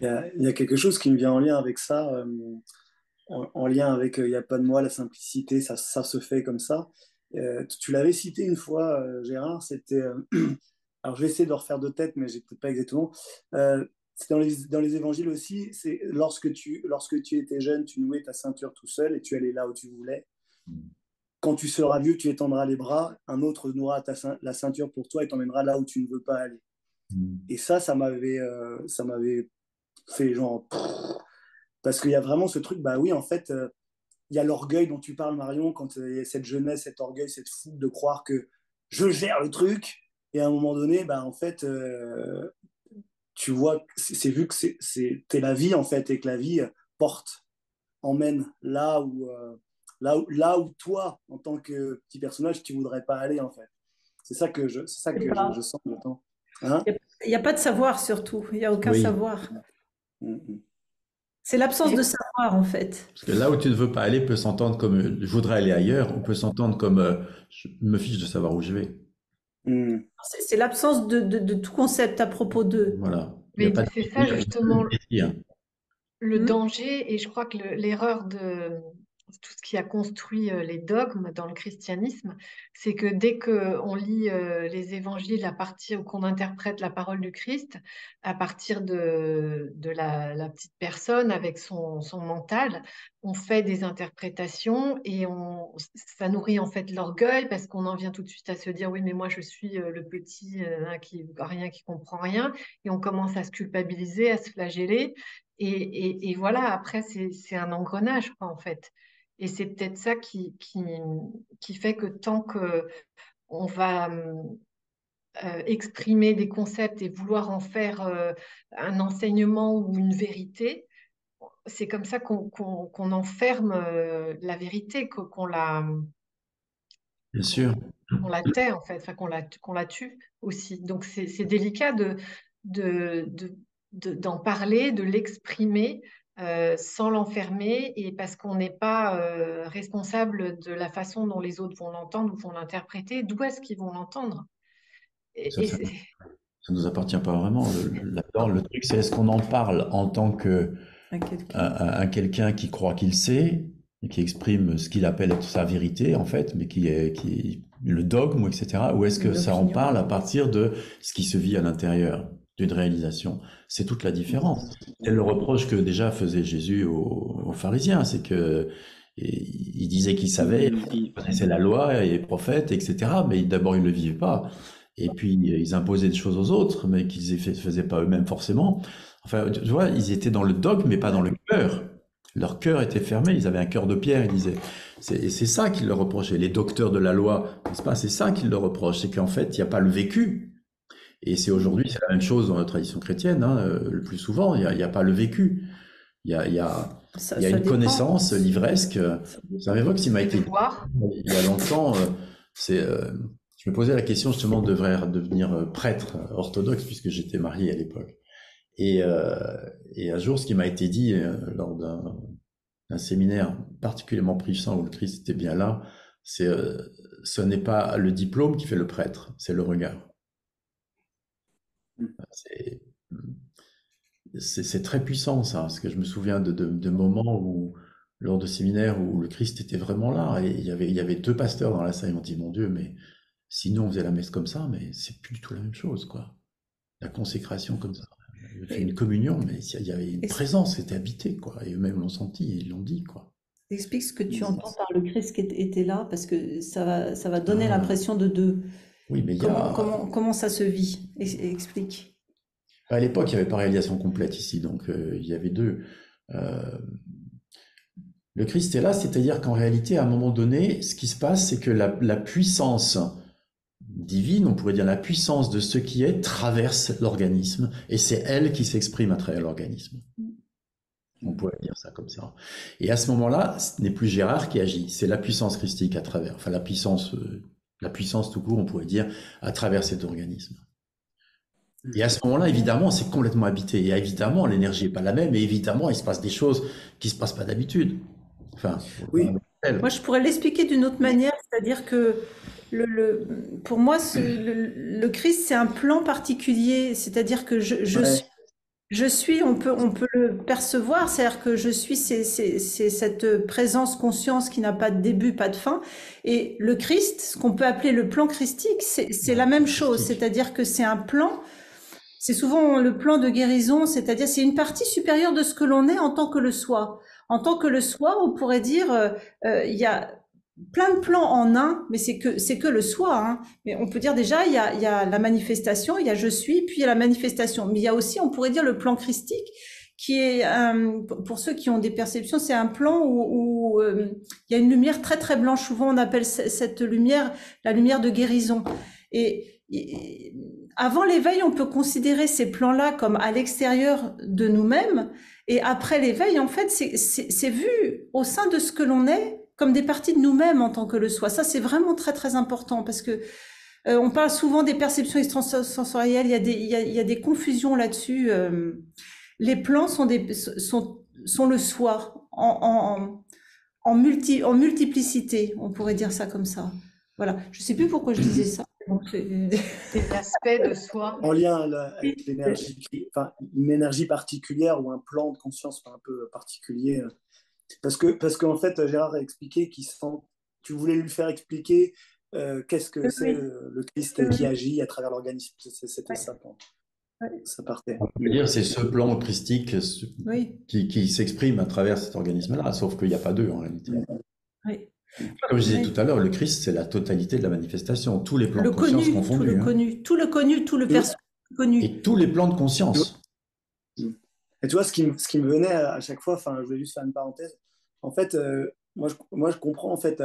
ouais. Il y a quelque chose qui me vient en lien avec ça, en lien avec il n'y a pas de moi, la simplicité, ça se fait comme ça. Tu l'avais cité une fois, Gérard, c'était. Alors je vais essayer de refaire de tête, mais j'ai peut-être pas exactement. C'est dans les évangiles aussi, c'est lorsque tu étais jeune, tu nouais ta ceinture tout seul et tu allais là où tu voulais. Quand tu seras vieux, tu étendras les bras, un autre nouera la ceinture pour toi et t'emmènera là où tu ne veux pas aller. Mm. Et ça m'avait fait genre. Parce qu'il y a vraiment ce truc, bah oui, en fait, il y a l'orgueil dont tu parles, Marion, quand il y a cette jeunesse, cet orgueil, cette fougue de croire que je gère le truc. Et à un moment donné, bah, en fait, tu vois, c'est vu que t'es la vie, en fait, et que la vie porte, emmène là où toi, en tant que petit personnage, tu voudrais pas aller, en fait. C'est ça que je sens maintenant. Hein. Il n'y a pas de savoir surtout, il n'y a aucun Oui, savoir. Mm. C'est l'absence de Et savoir en fait. parce que là où tu ne veux pas aller peut s'entendre comme je voudrais aller ailleurs, ou peut s'entendre comme je me fiche de savoir où je vais. Mm. C'est l'absence de tout concept à propos d'eux. Voilà. Il n'y a mais pas de c'est ça désir, il n'y a pas justement de désir. le Hmm. danger, et je crois que l'erreur de tout ce qui a construit les dogmes dans le christianisme, c'est que dès qu'on lit les évangiles à partir, ou qu'on interprète la parole du Christ à partir de la petite personne avec son mental, on fait des interprétations et ça nourrit en fait l'orgueil parce qu'on en vient tout de suite à se dire oui mais moi je suis le petit hein, qui comprend rien, et on commence à se culpabiliser, à se flageller. Et voilà, après, c'est un engrenage, quoi, en fait. Et c'est peut-être ça qui fait que tant que on va exprimer des concepts et vouloir en faire un enseignement ou une vérité, c'est comme ça qu'on enferme la vérité, Bien sûr. qu'on la tait, en fait, enfin, qu'on la tue aussi. Donc, c'est délicat de, de- d'en parler, de l'exprimer sans l'enfermer, et parce qu'on n'est pas responsable de la façon dont les autres vont l'entendre ou vont l'interpréter, d'où est-ce qu'ils vont l'entendre. Ça, Et, et ça, c'est- ça nous appartient pas vraiment. Là-dedans, le truc, c'est est-ce qu'on en parle en tant que À quelqu'un. un quelqu'un qui croit qu'il sait et qui exprime ce qu'il appelle être sa vérité, en fait, mais qui est le dogme, etc. Ou est-ce que Une ça en opinion. parle à partir de ce qui se vit à l'intérieur d'une réalisation? C'est toute la différence. C'est le reproche que déjà faisait Jésus aux pharisiens, c'est que il disait qu'il savait, il connaissait la loi et les prophètes, etc. Mais d'abord, ils ne le vivaient pas. Et puis, ils imposaient des choses aux autres, mais qu'ils ne faisaient pas eux-mêmes forcément. Enfin, tu vois, ils étaient dans le dogme, mais pas dans le cœur. Leur cœur était fermé, ils avaient un cœur de pierre, ils disaient. Et c'est ça qu'ils leur reprochaient. Les docteurs de la loi, n'est-ce pas? C'est ça qu'ils leur reprochent, c'est qu'en fait, il n'y a pas le vécu. Et c'est aujourd'hui, c'est la même chose dans la tradition chrétienne, hein, le plus souvent, il y a pas le vécu. Il y a, il y a, il y a Ça une dépend. connaissance livresque. Ça Ça dépend. m'évoque ce qui m'a et de été dit voir. il y a longtemps. C'est, je me posais la question justement de devenir prêtre orthodoxe puisque j'étais marié à l'époque. Et, euh, et un jour, ce qui m'a été dit lors d'un séminaire particulièrement puissant où le Christ était bien là, c'est ce n'est pas le diplôme qui fait le prêtre, c'est le regard. C'est c'est très puissant ça, parce que je me souviens de moments où, lors de séminaires où le Christ était vraiment là, et il y avait deux pasteurs dans la salle, ils m'ont dit, mon Dieu, mais Sinon, on faisait la messe comme ça, mais c'est plus du tout la même chose, quoi. La consécration comme ça. Il a fait une communion, mais il y avait une présence, c'était habité, quoi. Et eux-mêmes l'ont senti, et ils l'ont dit, quoi. Explique ce que tu entends par le Christ qui était là, parce que ça va donner l'impression de deux. Oui, mais Comment ça se vit? Explique. À l'époque, il n'y avait pas réalisation complète ici, donc il y avait deux. Le Christ est là, c'est-à-dire qu'en réalité, à un moment donné, ce qui se passe, c'est que la puissance divine, on pourrait dire la puissance de ce qui est, traverse l'organisme, et c'est elle qui s'exprime à travers l'organisme. On pourrait dire ça comme ça. Et à ce moment-là, ce n'est plus Gérard qui agit, c'est la puissance christique à travers, enfin la puissance tout court, on pourrait dire, à travers cet organisme. Et à ce moment-là, évidemment, c'est complètement habité. Et évidemment, l'énergie n'est pas la même. Et évidemment, il se passe des choses qui ne se passent pas d'habitude. Enfin, oui. Moi, je pourrais l'expliquer d'une autre manière, c'est-à-dire que pour moi, le Christ, c'est un plan particulier, c'est-à-dire que je suis, on peut le percevoir, c'est-à-dire que je suis, c'est cette présence conscience qui n'a pas de début, pas de fin. Et le Christ, ce qu'on peut appeler le plan christique, c'est la même chose, c'est-à-dire que c'est un plan. C'est souvent le plan de guérison, c'est-à-dire c'est une partie supérieure de ce que l'on est en tant que le soi. En tant que le soi, on pourrait dire, il y a plein de plans en un, mais c'est que le soi. Hein. Mais on peut dire déjà, il y a la manifestation, il y a je suis, puis il y a la manifestation. Mais il y a aussi, on pourrait dire, le plan christique, qui est, pour ceux qui ont des perceptions, c'est un plan où il y a une lumière très très blanche. Souvent, on appelle cette lumière la lumière de guérison. Et avant l'éveil, on peut considérer ces plans-là comme à l'extérieur de nous-mêmes. Et après l'éveil, en fait, c'est vu au sein de ce que l'on est comme des parties de nous-mêmes en tant que le soi. Ça, c'est vraiment très, très important parce que on parle souvent des perceptions extrasensorielles. Il y a des confusions là-dessus. Les plans sont le soi en multiplicité. On pourrait dire ça comme ça. Voilà. Je sais plus pourquoi je disais ça. Des aspects de soi. En lien avec l'énergie, enfin, une énergie particulière ou un plan de conscience un peu particulier. Parce qu'en fait, Gérard a expliqué tu voulais lui faire expliquer qu'est-ce que c'est le Christ qui agit à travers l'organisme. C'était ça. Ça partait. On peut dire c'est ce plan christique qui s'exprime à travers cet organisme-là, sauf qu'il n'y a pas deux en réalité. Oui. Comme je disais tout à l'heure, le Christ, c'est la totalité de la manifestation. Tous les plans de conscience confondus. Tout le connu, tout le perçu connu. Et tous les plans de conscience. Et tu vois, ce qui me venait à chaque fois, enfin, je voulais juste faire une parenthèse. En fait, moi, je comprends en fait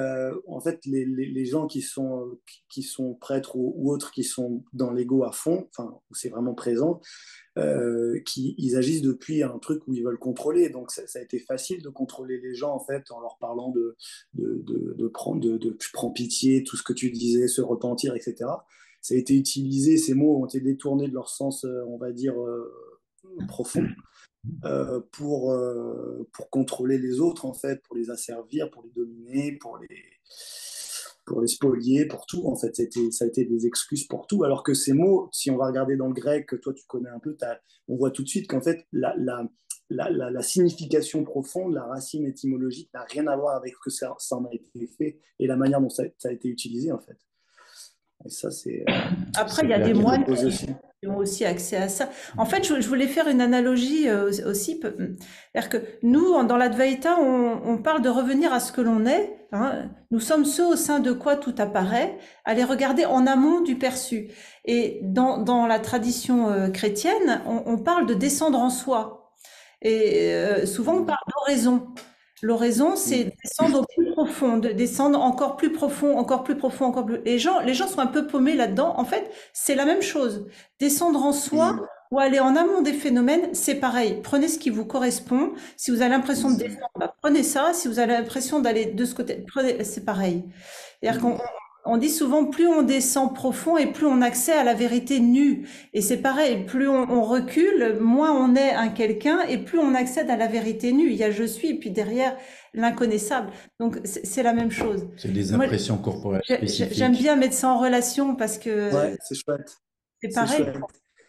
les gens qui sont prêtres ou autres qui sont dans l'ego à fond, enfin, où c'est vraiment présent, ils agissent depuis un truc où ils veulent contrôler. Donc, ça a été facile de contrôler les gens en fait en leur parlant je prends pitié, tout ce que tu disais, se repentir, etc. Ça a été utilisé, ces mots ont été détournés de leur sens, on va dire, profond. Pour contrôler les autres, en fait, pour les asservir, pour les dominer, pour les spolier, pour tout, en fait. Ça a été des excuses pour tout. Alors que ces mots, si on va regarder dans le grec, que toi tu connais un peu, on voit tout de suite qu'en fait, la signification profonde, la racine étymologique n'a rien à voir avec ce que ça en a été fait et la manière dont ça a été utilisé, en fait. Et ça, c'est... Après, il y a des moines qui ont aussi accès à ça. En fait, je voulais faire une analogie aussi. C'est-à-dire que nous, dans l'Advaita, on parle de revenir à ce que l'on est. Hein. Nous sommes ceux au sein de quoi tout apparaît, à les regarder en amont du perçu. Et dans la tradition chrétienne, on parle de descendre en soi. Et souvent, on parle d'oraison. L'oraison, c'est descendre au plus profond, de descendre encore plus profond, encore plus profond, encore plus... Les gens sont un peu paumés là-dedans. En fait, c'est la même chose. Descendre en soi ou aller en amont des phénomènes, c'est pareil. Prenez ce qui vous correspond. Si vous avez l'impression de descendre, prenez ça. Si vous avez l'impression d'aller de ce côté, prenez, c'est pareil. C'est-à-dire on dit souvent, plus on descend profond et plus on accède à la vérité nue. Et c'est pareil, plus on recule, moins on est un quelqu'un et plus on accède à la vérité nue. Il y a je suis et puis derrière l'inconnaissable. Donc c'est la même chose. C'est des impressions corporelles spécifiques. J'aime bien mettre ça en relation parce que... Ouais, c'est chouette. C'est pareil.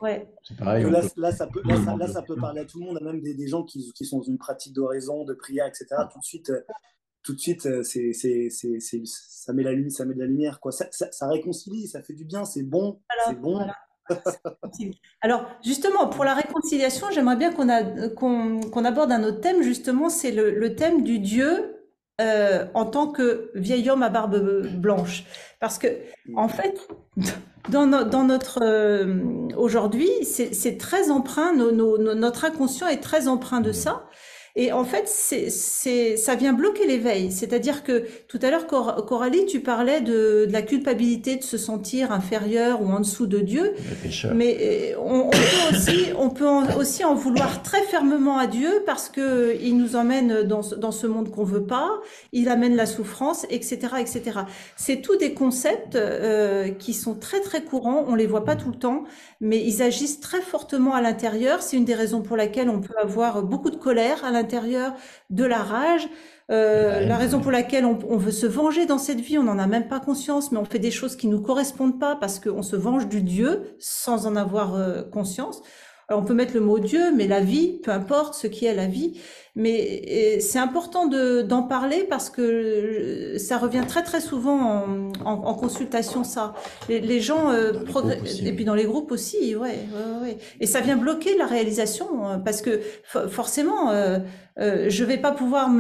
Ouais. C'est pareil. Là, ça peut parler à tout le monde, même des gens qui sont dans une pratique d'oraison, de prière, etc. Tout de suite... tout de suite, ça met ça met de la lumière, quoi. Ça réconcilie, ça fait du bien, c'est bon, c'est Voilà, bon. voilà. Alors, justement, pour la réconciliation, j'aimerais bien qu'on aborde un autre thème, justement, c'est le thème du Dieu en tant que vieil homme à barbe blanche. Parce que, en fait, dans notre aujourd'hui, c'est très empreint, notre inconscient est très empreint de ça. Et en fait, ça vient bloquer l'éveil. C'est-à-dire que tout à l'heure, Coralie, tu parlais de la culpabilité de se sentir inférieur ou en dessous de Dieu. Mais on peut aussi en vouloir très fermement à Dieu parce que il nous emmène dans ce monde qu'on veut pas. Il amène la souffrance, etc., etc. C'est tous des concepts qui sont très très courants. On les voit pas tout le temps, mais ils agissent très fortement à l'intérieur. C'est une des raisons pour laquelle on peut avoir beaucoup de colère à l'intérieur, de la rage. La raison pour laquelle on veut se venger dans cette vie, on n'en a même pas conscience, mais on fait des choses qui nous correspondent pas parce qu'on se venge du Dieu sans en avoir conscience. Alors on peut mettre le mot Dieu, mais la vie, peu importe ce qui est la vie. Mais c'est important d'en parler parce que ça revient très très souvent en consultation, ça. Les gens et puis dans les groupes aussi, ouais. Et ça vient bloquer la réalisation parce que forcément, je vais pas pouvoir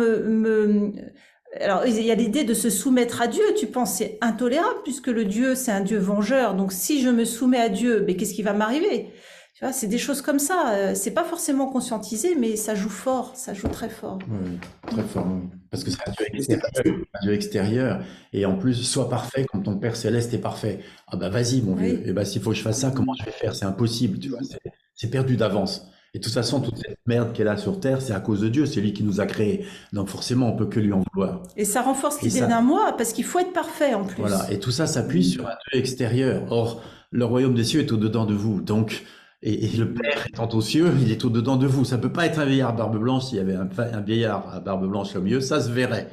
alors, il y a l'idée de se soumettre à Dieu. Tu penses c'est intolérable puisque le Dieu, c'est un Dieu vengeur. Donc, si je me soumets à Dieu, mais qu'est-ce qui va m'arriver? Tu vois, c'est des choses comme ça. C'est pas forcément conscientisé, mais ça joue fort. Ça joue très fort. Oui, très fort. Oui. Parce que c'est un Dieu extérieur. Et en plus, sois parfait comme ton Père Céleste est parfait. Ah bah vas-y, mon vieux. Et bah s'il faut que je fasse ça, comment je vais faire? C'est impossible, tu vois. C'est perdu d'avance. Et de toute façon, toute cette merde qu'elle a sur Terre, c'est à cause de Dieu. C'est lui qui nous a créés. Donc forcément, on peut que lui en vouloir. Et ça renforce l'idée d'un moi, parce qu'il faut être parfait en plus. Voilà. Et tout ça s'appuie sur un Dieu extérieur. Or, le royaume des cieux est au-dedans de vous. Donc, et le Père étant aux cieux, il est au-dedans de vous. Ça peut pas être un vieillard à barbe blanche. S'il y avait un vieillard à barbe blanche au milieu, ça se verrait.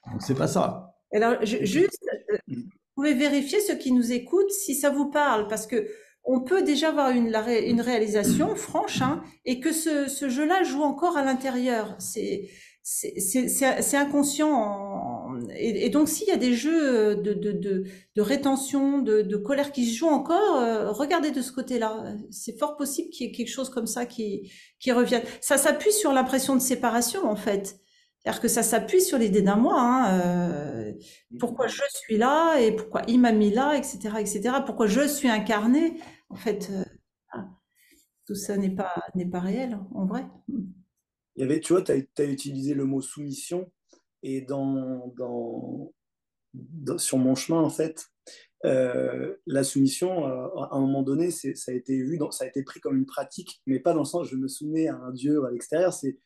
Donc c'est pas ça. Alors, juste, vous pouvez vérifier ceux qui nous écoutent si ça vous parle, parce que on peut déjà avoir une réalisation franche, hein, et que ce jeu-là joue encore à l'intérieur. C'est inconscient. Et donc, s'il y a des jeux de rétention, de colère qui se jouent encore, regardez de ce côté-là. C'est fort possible qu'il y ait quelque chose comme ça qui revienne. Ça s'appuie sur l'impression de séparation, en fait. C'est-à-dire que ça s'appuie sur l'idée d'un moi. Hein, pourquoi je suis là et pourquoi il m'a mis là, etc., etc. Pourquoi je suis incarné. En fait, tout ça n'est pas réel, en vrai. Il y avait, tu vois, tu as utilisé le mot soumission et sur mon chemin, en fait, la soumission, à un moment donné, ça a été ça a été pris comme une pratique, mais pas dans le sens je me soumets à un dieu à l'extérieur. C'est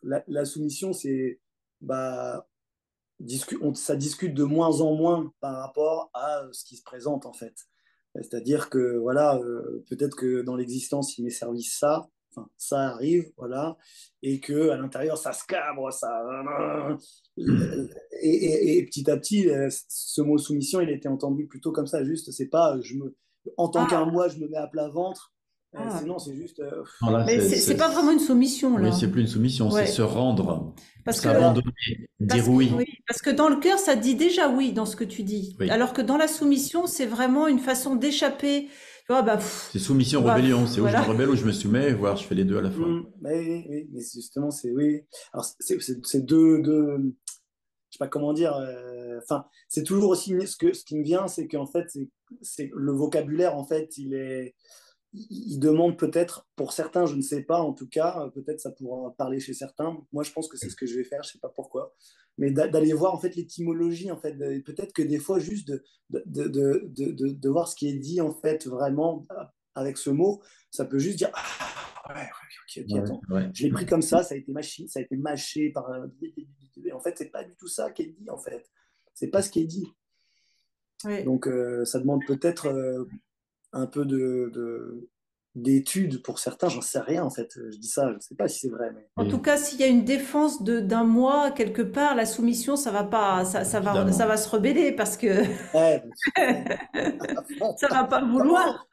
la soumission, c'est bah, ça discute de moins en moins par rapport à ce qui se présente en fait. C'est-à-dire que voilà, peut-être que dans l'existence il m'est servi ça, enfin, ça arrive, voilà, et que à l'intérieur ça se cabre, ça, et petit à petit, ce mot soumission, il a été entendu plutôt comme ça, juste, c'est pas, en tant qu'un moi, je me mets à plat ventre. Sinon, c'est juste. Non, là, Mais c'est pas vraiment une soumission, là. Oui, c'est plus une soumission, Ouais. c'est se rendre, Parce que, s'abandonner, dire oui. parce que dans le cœur, ça dit déjà oui dans ce que tu dis. Oui. Alors que dans la soumission, c'est vraiment une façon d'échapper. Tu vois, C'est soumission, bah, rébellion. C'est voilà. où je me rebelle ou je me soumets, voire je fais les deux à la fois. Oui, mais justement, c'est oui. Alors, c'est deux, je sais pas comment dire. Enfin, c'est toujours aussi ce qui me vient, c'est qu'en fait, c'est le vocabulaire, en fait, il demande peut-être, pour certains, je ne sais pas, en tout cas, peut-être ça pourra parler chez certains. Moi, je pense que c'est ce que je vais faire, je ne sais pas pourquoi. Mais d'aller voir, en fait, l'étymologie, en fait, peut-être que des fois, juste de voir ce qui est dit, en fait, vraiment, avec ce mot, ça peut juste dire, ah, ouais, ok, attends. Ouais. Je l'ai pris comme ça a été mâché par... en fait, c'est pas du tout ça qui est dit, en fait. C'est pas ce qui est dit. Ouais. Donc, ça demande peut-être... un peu d'études pour certains, j'en sais rien en fait. Je dis ça, je ne sais pas si c'est vrai. Mais... En tout cas, s'il y a une défense d'un moi quelque part, la soumission, ça va pas, ça va se rebeller parce que Ouais, ça va pas vouloir.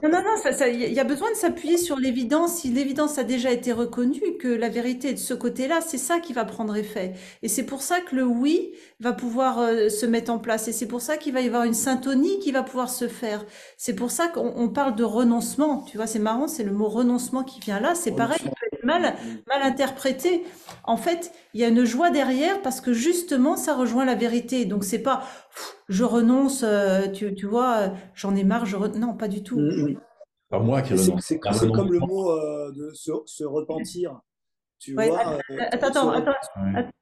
Non, non, non, il y a besoin de s'appuyer sur l'évidence. Si l'évidence a déjà été reconnue, que la vérité est de ce côté-là, c'est ça qui va prendre effet. Et c'est pour ça que le oui va pouvoir se mettre en place. Et c'est pour ça qu'il va y avoir une syntonie qui va pouvoir se faire. C'est pour ça qu'on parle de renoncement. Tu vois, c'est marrant, c'est le mot renoncement qui vient là. C'est pareil, il peut être mal interprété. En fait, il y a une joie derrière parce que justement, ça rejoint la vérité. Donc, c'est pas je renonce, tu vois, j'en ai marre, non, pas du tout. Pas moi qui Mais renonce. c'est comme le mot de se repentir. Tu Ouais, vois, attends, Ouais.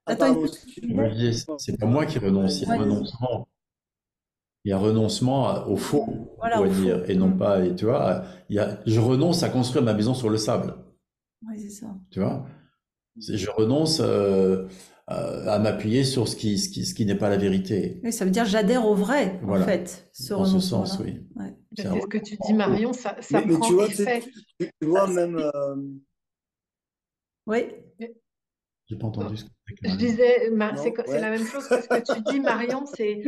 attends, pardon, Olivier, c'est pas moi qui renonce, il y a renoncement. Il y a renoncement au faux, on voilà, au pourrait fond. dire, et non pas, et tu vois, je renonce à construire ma maison sur le sable, Ouais, c'est ça. tu vois. Je renonce à m'appuyer sur ce qui n'est pas la vérité. Oui, ça veut dire j'adhère au vrai, en Voilà, fait, ce dans ce sens, renoncement-là. oui. Ouais. C'est C'est un ce que tu dis, Marion, ça mais tu prend vois, effet. tu vois même. Oui, J'ai pas entendu ce que tu Je Marion. disais, Non, c'est ouais. la même chose que ce que tu dis, Marion, c'est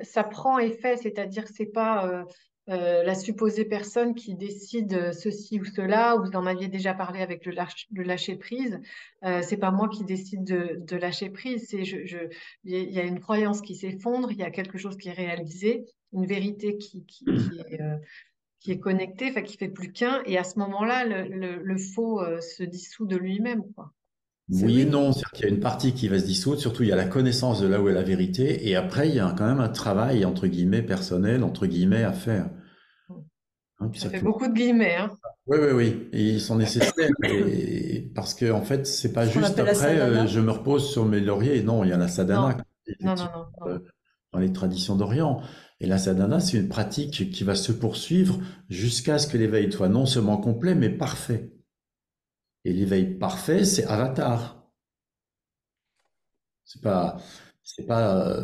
ça prend effet, c'est-à-dire que c'est pas la supposée personne qui décide ceci ou cela, ou vous en aviez déjà parlé avec le lâcher prise. C'est pas moi qui décide de lâcher prise, il y a une croyance qui s'effondre, il y a quelque chose qui est réalisé, une vérité qui est connectée, enfin qui fait plus qu'un, et à ce moment-là, le faux se dissout de lui-même, quoi. Oui et oui. non, c'est-à-dire qu'il y a une partie qui va se dissoudre, surtout il y a la connaissance de là où est la vérité, et après il y a quand même un travail, entre guillemets, personnel, entre guillemets, à faire. Hein, puis Ça ça fait peut- beaucoup de guillemets, hein. Oui, oui, oui, et ils sont nécessaires, et parce que en fait, c'est pas Ce qu'on juste appelle la après, sadhana. je me repose sur mes lauriers, non, il y a la Non, sadhana, non, non, effectivement, non, non. euh, dans les traditions d'Orient. Et la sadhana, c'est une pratique qui va se poursuivre jusqu'à ce que l'éveil soit non seulement complet, mais parfait. Et l'éveil parfait, c'est avatar. C'est pas, c'est pas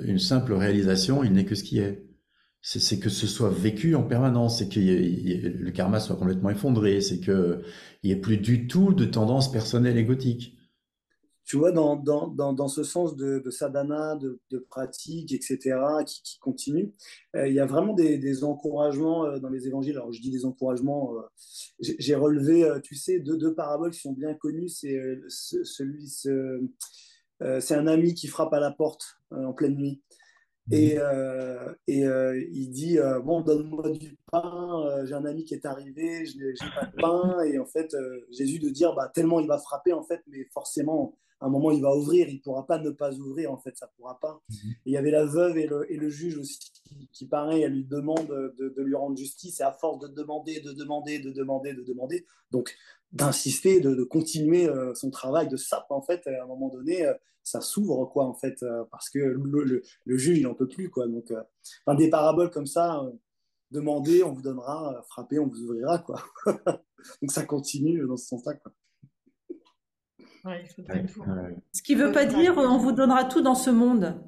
une simple réalisation, il n'est que ce qui est. C'est que ce soit vécu en permanence, c'est que le karma soit complètement effondré, c'est que il n'y ait plus du tout de tendance personnelle égotique. Tu vois, dans ce sens de sadhana, de pratique, etc., qui continue, il y a vraiment des encouragements dans les évangiles. Alors, je dis des encouragements, j'ai relevé, tu sais, deux paraboles qui sont bien connues. C'est c'est un ami qui frappe à la porte en pleine nuit. Il dit bon, donne-moi du pain, j'ai un ami qui est arrivé, je n'ai pas de pain. Et en fait, Jésus de dire bah, tellement il va frapper, en fait, mais forcément, à un moment, il va ouvrir, il ne pourra pas ne pas ouvrir, en fait, ça ne pourra pas. Et il y avait la veuve et le juge aussi pareil, elle lui demande de lui rendre justice, et à force de demander, donc d'insister, de continuer son travail de sape, en fait, à un moment donné, ça s'ouvre, quoi, en fait, parce que le juge, il n'en peut plus, quoi. Donc, enfin, des paraboles comme ça, demandez, on vous donnera, frappez, on vous ouvrira, quoi. Donc, ça continue dans ce sens-là, quoi. Ouais, il faudrait Ouais, tout. ouais. Ce qui veut pas dire on vous donnera tout dans ce monde.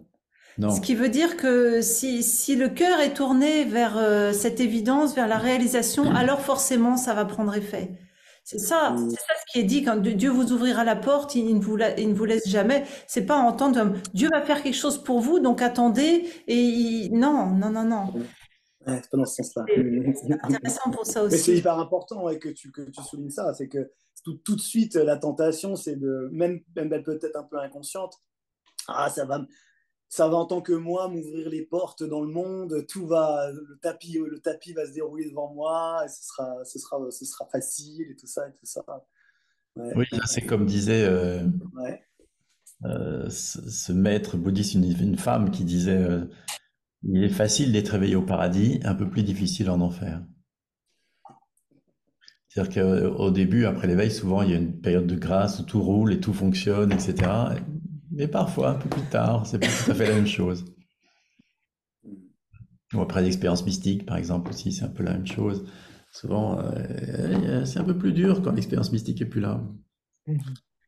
Ce Non. qui veut dire que si le cœur est tourné vers cette évidence, vers la réalisation, alors forcément ça va prendre effet. C'est ça ce qui est dit quand Dieu vous ouvrira la porte, il ne vous laisse jamais. C'est pas entendre Dieu va faire quelque chose pour vous, donc attendez. Non, non, non, non. Ouais, c'est pas dans ce sens-là. C'est intéressant pour ça Mais c'est aussi. hyper important, ouais, que tu soulignes ça. C'est que tout de suite, la tentation, c'est même elle peut être un peu inconsciente. Ah, ça va en tant que moi m'ouvrir les portes dans le monde, tout va, le tapis va se dérouler devant moi, et ce sera facile et tout ça et tout ça. Ouais, Oui, là, c'est comme disait ouais. ce maître bouddhiste, une femme qui disait il est facile d'être réveillé au paradis, un peu plus difficile en enfer. C'est-à-dire qu'au début, après l'éveil, souvent, il y a une période de grâce où tout roule et tout fonctionne, etc. Mais parfois, un peu plus tard, c'est pas tout à fait la même chose. Ou après l'expérience mystique, par exemple, aussi, c'est un peu la même chose. Souvent, c'est un peu plus dur quand l'expérience mystique est plus là. Mais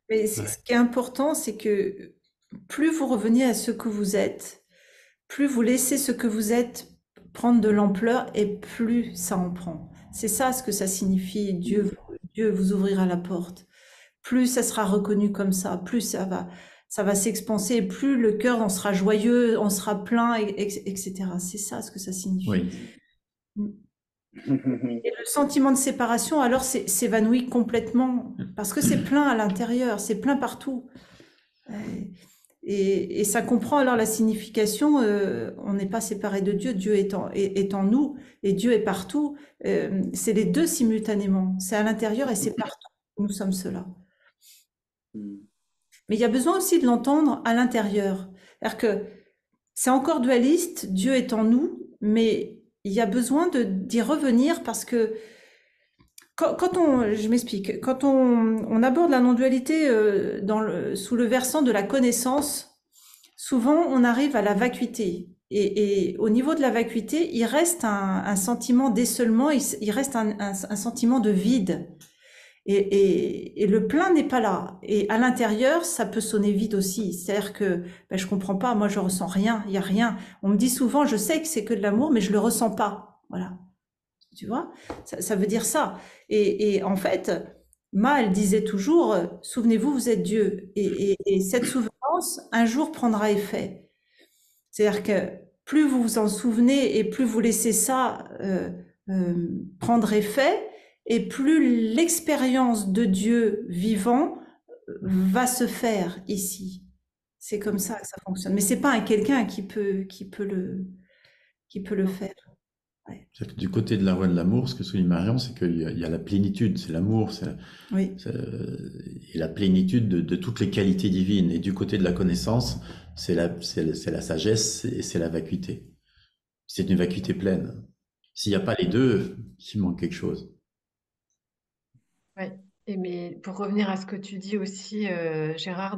Ouais. ce qui est important, c'est que plus vous revenez à ce que vous êtes, plus vous laissez ce que vous êtes prendre de l'ampleur et plus ça en prend. C'est ça ce que ça signifie. Dieu vous ouvrira la porte. Plus ça sera reconnu comme ça, plus ça va s'expanser, plus le cœur en sera joyeux, on sera plein, etc. C'est ça ce que ça signifie. Oui. Et le sentiment de séparation, alors, s'évanouit complètement, parce que c'est plein à l'intérieur, c'est plein partout. Euh, et ça comprend alors la signification, on n'est pas séparé de Dieu, Dieu est en nous, et Dieu est partout. C'est les deux simultanément, c'est à l'intérieur et c'est partout. Nous sommes cela. Mais il y a besoin aussi de l'entendre à l'intérieur. C'est-à-dire que c'est encore dualiste, Dieu est en nous, mais il y a besoin d'y revenir parce que je m'explique, quand on aborde la non-dualité sous le versant de la connaissance, souvent on arrive à la vacuité. Et au niveau de la vacuité, il reste un sentiment d'éceulement, il reste un sentiment de vide. Et le plein n'est pas là. Et à l'intérieur, ça peut sonner vide aussi. C'est-à-dire que je comprends pas, moi je ressens rien, il y a rien. On me dit souvent, je sais que c'est que de l'amour, mais je le ressens pas. Voilà. Tu vois, ça veut dire ça. Et en fait, Ma, elle disait toujours, souvenez-vous, vous êtes Dieu. Et cette souvenance, un jour, prendra effet. C'est-à-dire que plus vous vous en souvenez et plus vous laissez ça prendre effet, et plus l'expérience de Dieu vivant va se faire ici. C'est comme ça que ça fonctionne. Mais c'est pas un quelqu'un qui peut le faire. Ouais. C'est que du côté de la voie de l'amour, ce que souligne Marion, c'est qu'il y a la plénitude, c'est l'amour, Oui. et la plénitude de toutes les qualités divines. Et du côté de la connaissance, c'est la sagesse et c'est la vacuité. C'est une vacuité pleine. S'il n'y a pas les deux, il manque quelque chose. Ouais. Mais pour revenir à ce que tu dis aussi, Gérard,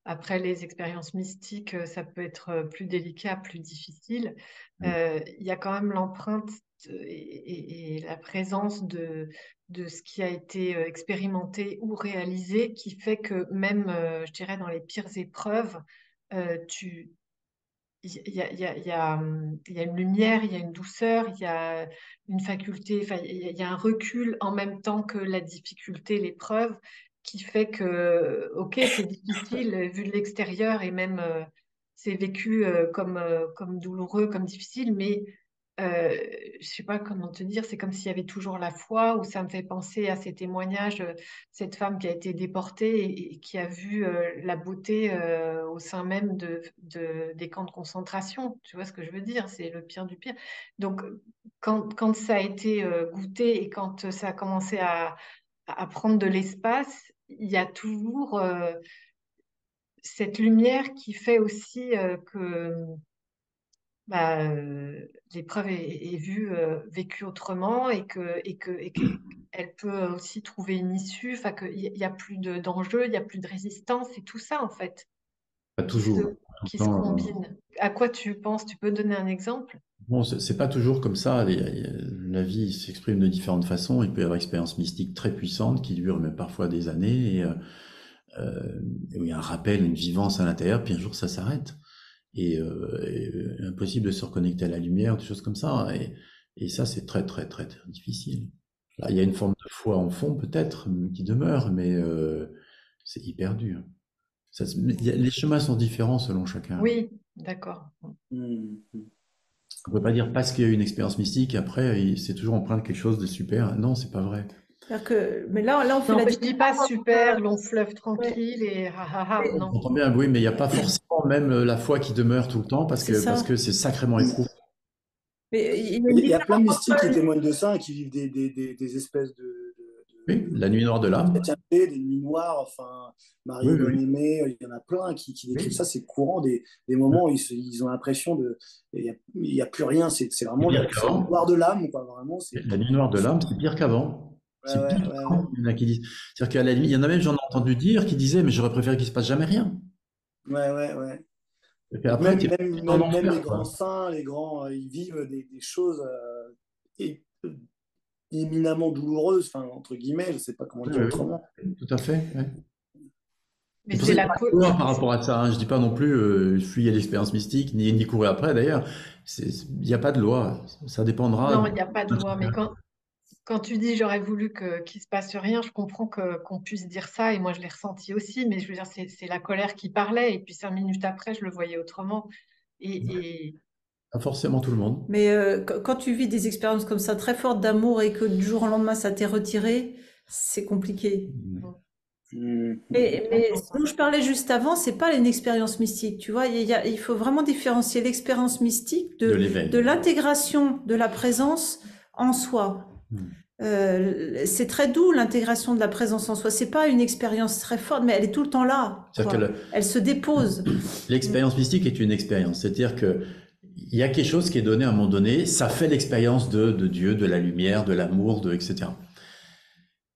après les expériences mystiques, ça peut être plus délicat, plus difficile. Il y a quand même l'empreinte et la présence de ce qui a été expérimenté ou réalisé qui fait que même, je dirais, dans les pires épreuves, tu, il y a une lumière, il y a une douceur, il y a une faculté, enfin, il y a un recul en même temps que la difficulté, l'épreuve, qui fait que, ok, c'est difficile vu de l'extérieur et même c'est vécu comme douloureux, comme difficile, mais euh, je sais pas comment te dire, c'est comme s'il y avait toujours la foi, ou ça me fait penser à ces témoignages, cette femme qui a été déportée et qui a vu la beauté au sein même des camps de concentration. Tu vois ce que je veux dire? C'est le pire du pire. Donc, quand ça a été goûté et quand ça a commencé à prendre de l'espace, il y a toujours cette lumière qui fait aussi que l'épreuve est vue, vécue autrement et que elle peut aussi trouver une issue, enfin qu'il y a plus d'enjeux, il y a plus de résistance et tout ça en fait Pas qui se, toujours. qui se Pourtant, combine. À quoi tu penses? Tu peux donner un exemple? bon, c'est pas toujours comme ça. La vie s'exprime de différentes façons. Il peut y avoir une expérience mystique très puissante qui dure même parfois des années et où il y a un rappel, une vivance à l'intérieur, puis un jour ça s'arrête. Et impossible de se reconnecter à la lumière, des choses comme ça. Et ça, c'est très, très, très, très difficile. Là, il y a une forme de foi en fond, peut-être, qui demeure, mais c'est hyper dur. Les chemins sont différents selon chacun. Oui, d'accord. On peut pas dire parce qu'il y a eu une expérience mystique, après, c'est toujours empreint de quelque chose de super. Non, c'est pas vrai. Mais là, on fait Non, la je dis pas différence. super, long fleuve Ouais, tranquille et ha ha ha, On non. entend bien, oui, mais il n'y a pas forcément même la foi qui demeure tout le temps c'est parce ça. que c'est sacrément éprouvant. Mais il y a une Il y a plein de différence mystiques qui entre... témoignent de ça, qui vivent des espèces Oui, la nuit noire de de l'âme. chrétienté, des nuits noires, enfin, Oui, Marie oui, oui. Bien-Aimée, il y en a plein qui décrivent Oui. ça, c'est courant, des moments où ils ont l'impression de. Il y a plus rien, c'est C'est vraiment pire c'est le qu'avant. noir de l'âme, quoi, vraiment. La nuit noire de l'âme, c'est pire qu'avant. Ouais, C'est ouais, pire ouais, ouais. qu'avant. Il y en a qui disent. C'est-à-dire qu'à la limite, il y en a même, j'en ai entendu dire, qui disaient, mais j'aurais préféré qu'il se passe jamais rien. Ouais, ouais, ouais. Et puis Donc après, même, tu es même, en même, même les enfer, grands quoi. saints, les grands, ils vivent des choses é- éminemment douloureuses, enfin, entre guillemets, je ne sais pas comment le Oui, dire oui, autrement. oui. Tout à fait. Ouais. Mais C'est pour c'est ça qu'il la n'y a pas de peur par rapport à ça. Hein. Je dis pas non plus fuyer l'expérience mystique, ni courir après d'ailleurs. Il n'y a pas de loi. Ça dépendra non, de il n'y a pas de loi. Mais quand tu dis j'aurais voulu qu'il se passe rien, je comprends qu'on puisse dire ça et moi je l'ai ressenti aussi. Mais je veux dire, c'est la colère qui parlait et puis 5 minutes après, je le voyais autrement. Et Pas forcément tout le monde. Mais quand tu vis des expériences comme ça très fortes d'amour et que du jour au lendemain ça t'est retiré, c'est compliqué. Mais ce dont je parlais juste avant, c'est pas une expérience mystique. Tu vois, il faut vraiment différencier l'expérience mystique De l'éveil. de l'intégration de la présence en soi. Mm. C'est très doux l'intégration de la présence en soi. C'est pas une expérience très forte, mais elle est tout le temps là. C'est-à-dire Quoi. que Elle se dépose. l'expérience mystique est une expérience. C'est-à-dire que il y a quelque chose qui est donné à un moment donné, ça fait l'expérience de Dieu, de la lumière, de l'amour, etc.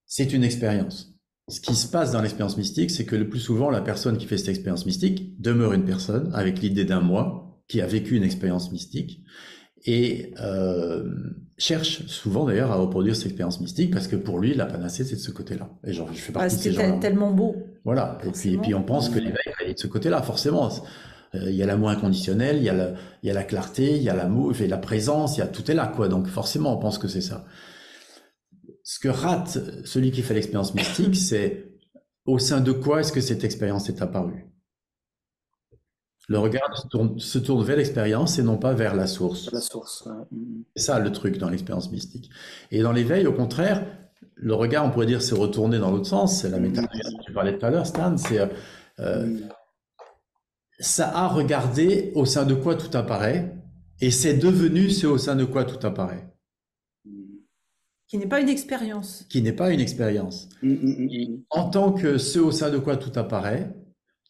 C'est une expérience. Ce qui se passe dans l'expérience mystique, c'est que le plus souvent, la personne qui fait cette expérience mystique demeure une personne avec l'idée d'un moi qui a vécu une expérience mystique et cherche souvent d'ailleurs à reproduire cette expérience mystique parce que pour lui, la panacée, c'est de ce côté-là. Et genre, je fais partie de ces gens-là. C'était tellement beau. Voilà. Et puis on pense que l'éveil est de ce côté-là, forcément. Il y a l'amour inconditionnel, il y a la clarté, il y a l'amour, il y a la présence, tout est là, quoi. Donc forcément, on pense que c'est ça. Ce que rate celui qui fait l'expérience mystique, c'est au sein de quoi est-ce que cette expérience est apparue. Le regard se tourne vers l'expérience et non pas vers la source. La source. C'est ça le truc dans l'expérience mystique. Et dans l'éveil, au contraire, le regard, on pourrait dire, s'est retourné dans l'autre sens. C'est la métaphore dont tu parlais tout à l'heure, Stan. Ça a regardé au sein de quoi tout apparaît, et c'est devenu ce au sein de quoi tout apparaît. Qui n'est pas une expérience. Qui n'est pas une expérience. En tant que ce au sein de quoi tout apparaît,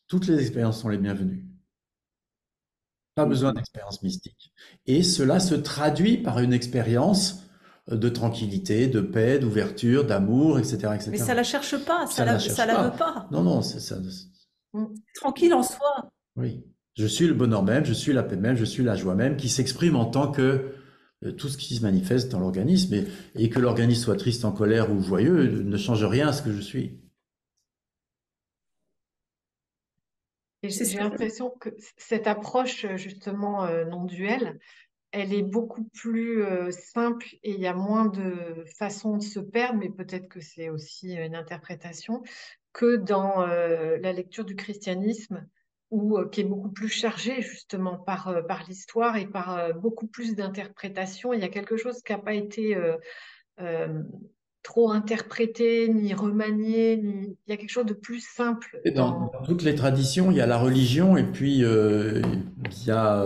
toutes les expériences sont les bienvenues. Pas besoin d'expérience mystique. Et cela se traduit par une expérience de tranquillité, de paix, d'ouverture, d'amour, etc., etc. Mais ça la cherche pas, ça la veut pas. Non, c'est ça. Tranquille en soi. Oui. Je suis le bonheur même, je suis la paix même, je suis la joie même, qui s'exprime en tant que tout ce qui se manifeste dans l'organisme, et que l'organisme soit triste, en colère ou joyeux ne change rien à ce que je suis. Et j'ai l'impression que cette approche justement non duelle, elle est beaucoup plus simple et il y a moins de façons de se perdre, mais peut-être que c'est aussi une interprétation, que dans la lecture du christianisme, qui est beaucoup plus chargée justement par l'histoire et par beaucoup plus d'interprétations. Il y a quelque chose qui n'a pas été euh, trop interprété, ni remanié, il y a quelque chose de plus simple Et dans toutes les traditions, il y a la religion et puis il y a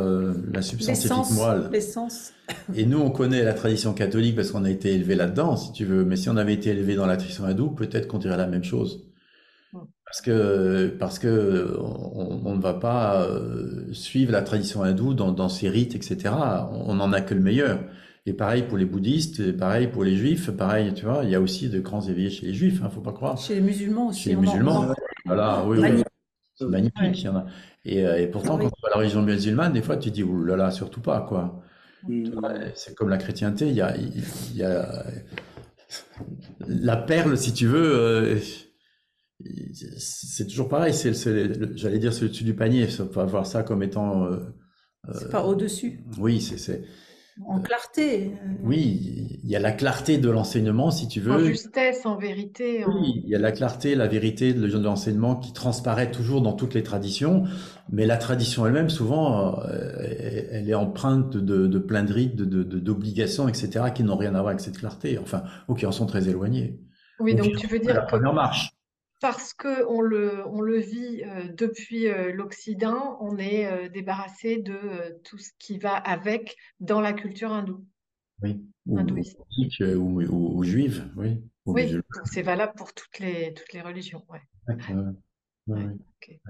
la substance éthique morale. L'essence. Et nous, on connaît la tradition catholique parce qu'on a été élevé là-dedans, si tu veux. Mais si on avait été élevé dans la tradition hindoue, peut-être qu'on dirait la même chose. Parce que on ne va pas suivre la tradition hindoue dans ses rites, etc. On n'en a que le meilleur. Et pareil pour les bouddhistes, et pareil pour les juifs, pareil, tu vois, il y a aussi de grands éveillés chez les juifs, faut pas croire. Chez les musulmans aussi. Chez les musulmans, voilà, oui, magnifique. C'est magnifique, il y en a. Et pourtant, quand tu vois la religion musulmane, des fois, tu dis, ouh là là, surtout pas, quoi. C'est comme la chrétienté, il y a la perle, si tu veux, c'est toujours pareil, j'allais dire, c'est le dessus du panier, il faut voir ça comme étant... c'est pas au-dessus. Oui, c'est... En clarté. Oui, il y a la clarté de l'enseignement, si tu veux. En justesse, en vérité. Oui, il y a la clarté, la vérité de l'enseignement qui transparaît toujours dans toutes les traditions, mais la tradition elle-même, souvent, elle est empreinte de plein de rites, d'obligations, etc., qui n'ont rien à voir avec cette clarté, enfin, ou qui en sont très éloignées. Oui, donc tu veux dire la première marche. Parce qu'on le vit depuis l'Occident, on est débarrassé de tout ce qui va avec dans la culture hindoue. Oui, hindouiste. Ou juive, oui. Oui, donc c'est valable pour toutes les religions. Ouais. Okay.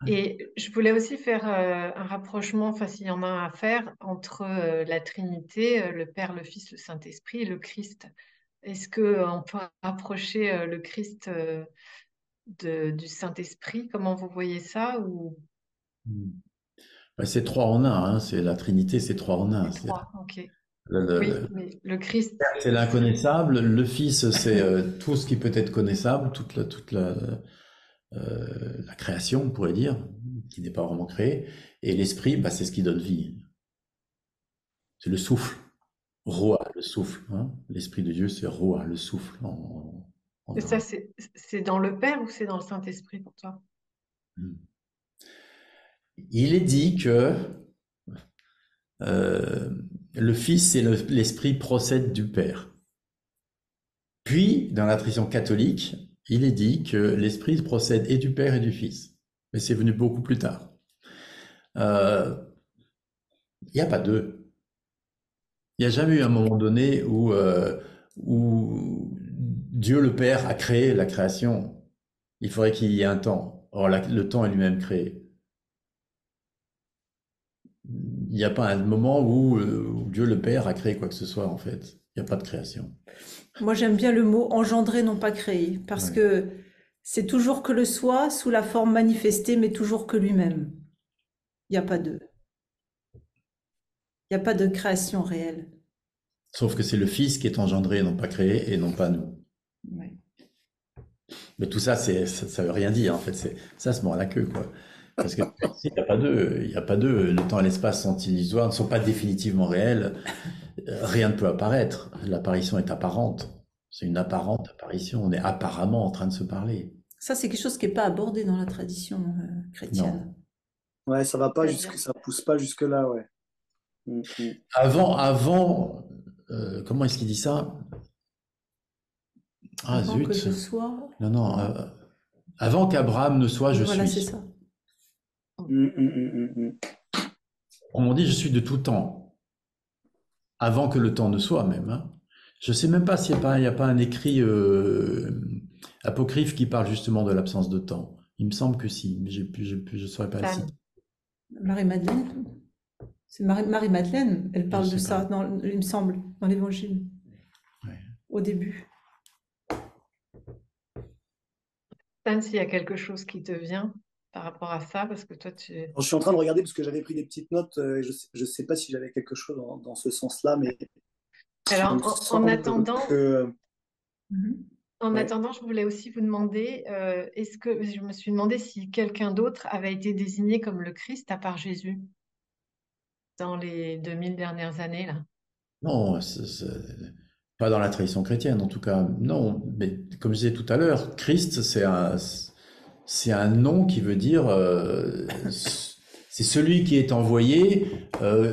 Et je voulais aussi faire un rapprochement, enfin s'il y en a à faire, entre la Trinité, le Père, le Fils, le Saint-Esprit et le Christ. Est-ce qu'on peut rapprocher le Christ du Saint-Esprit? Comment vous voyez ça ou... C'est 3 en 1, hein. C'est la Trinité, c'est 3 en 1. 3, ok. Oui, mais le Christ... C'est l'inconnaissable, le Fils, c'est tout ce qui peut être connaissable, toute la création, on pourrait dire, qui n'est pas vraiment créée, et l'Esprit, c'est ce qui donne vie. C'est le souffle. Roa, le souffle. Hein. L'Esprit de Dieu, c'est Roa, le souffle. Et ça, c'est dans le Père ou c'est dans le Saint-Esprit pour toi? Il est dit que le Fils et l'Esprit procèdent du Père. Puis, dans la tradition catholique, il est dit que l'Esprit procède et du Père et du Fils. Mais c'est venu beaucoup plus tard. Il n'y a pas d'eux. Il n'y a jamais eu un moment donné où Dieu le Père a créé la création. Il faudrait qu'il y ait un temps. Or, le temps est lui-même créé. Il n'y a pas un moment où Dieu le Père a créé quoi que ce soit, en fait. Il n'y a pas de création. Moi, j'aime bien le mot engendrer, non pas créer, parce Ouais. que c'est toujours que le soi sous la forme manifestée, mais toujours que lui-même. Il n'y a pas de, il n'y a pas de création réelle. Sauf que c'est le Fils qui est engendré et non pas créé, et non pas nous. Ouais. Mais tout ça, ça veut rien dire, en fait. Ça se mord à la queue, quoi. Parce que il n'y a pas d'eux. Il n'y a pas d'eux. Le temps et l'espace sont illusoires, ne sont pas définitivement réels. Rien ne peut apparaître. L'apparition est apparente. C'est une apparente apparition. On est apparemment en train de se parler. Ça, c'est quelque chose qui n'est pas abordé dans la tradition chrétienne. Non. Ouais, ça va pas C'est-à-dire ça pousse pas jusque là, ouais. Avant, comment est-ce qu'il dit ça? Ah, Avant que je zut. sois. Non, avant qu'Abraham ne soit, je Voilà, c'est suis. ça. On dit je suis de tout temps. Avant que le temps ne soit même. Hein. Je sais même pas s'il n'y a pas un écrit apocryphe qui parle justement de l'absence de temps. Il me semble que si, mais je saurais pas le Ça, citer. Marie-Madeleine. C'est Marie-Madeleine, elle parle Je de sais ça, pas. il me semble, dans l'Évangile, Ouais. au début. Stan, s'il y a quelque chose qui te vient par rapport à ça, parce que toi, Je suis en train de regarder parce que j'avais pris des petites notes. Et je sais pas si j'avais quelque chose dans ce sens-là, mais il me Alors, en semble attendant, que en ouais. attendant, je voulais aussi vous demander, est-ce que je me suis demandé si quelqu'un d'autre avait été désigné comme le Christ à part Jésus dans les 2000 dernières années, là? Non, pas dans la tradition chrétienne en tout cas. Non, mais comme je disais tout à l'heure, Christ, c'est un nom qui veut dire c'est celui qui est envoyé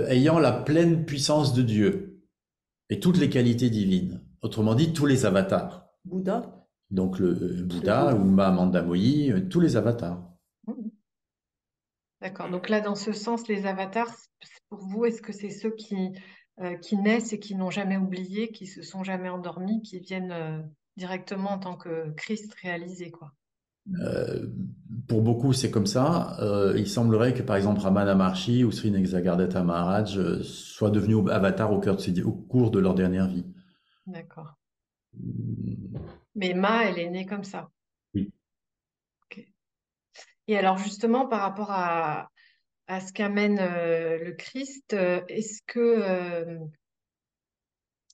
ayant la pleine puissance de Dieu et toutes les qualités divines. Autrement dit, tous les avatars. Bouddha. Donc le Bouddha ou Mahamanda Moyi, tous les avatars. Mhm. D'accord. Donc là, dans ce sens, les avatars, pour vous, est-ce que c'est ceux qui naissent et qui n'ont jamais oublié, qui se sont jamais endormis, qui viennent directement en tant que Christ réalisé, quoi? Pour beaucoup, c'est comme ça. Il semblerait que, par exemple, Ramana Maharshi ou Sri Nisargadatta Maharaj soient devenus avatars au cours de leur dernière vie. D'accord. Mais Ma, elle est née comme ça. Oui. Ok. Et alors, justement, par rapport à ce qu'amène le Christ, est-ce que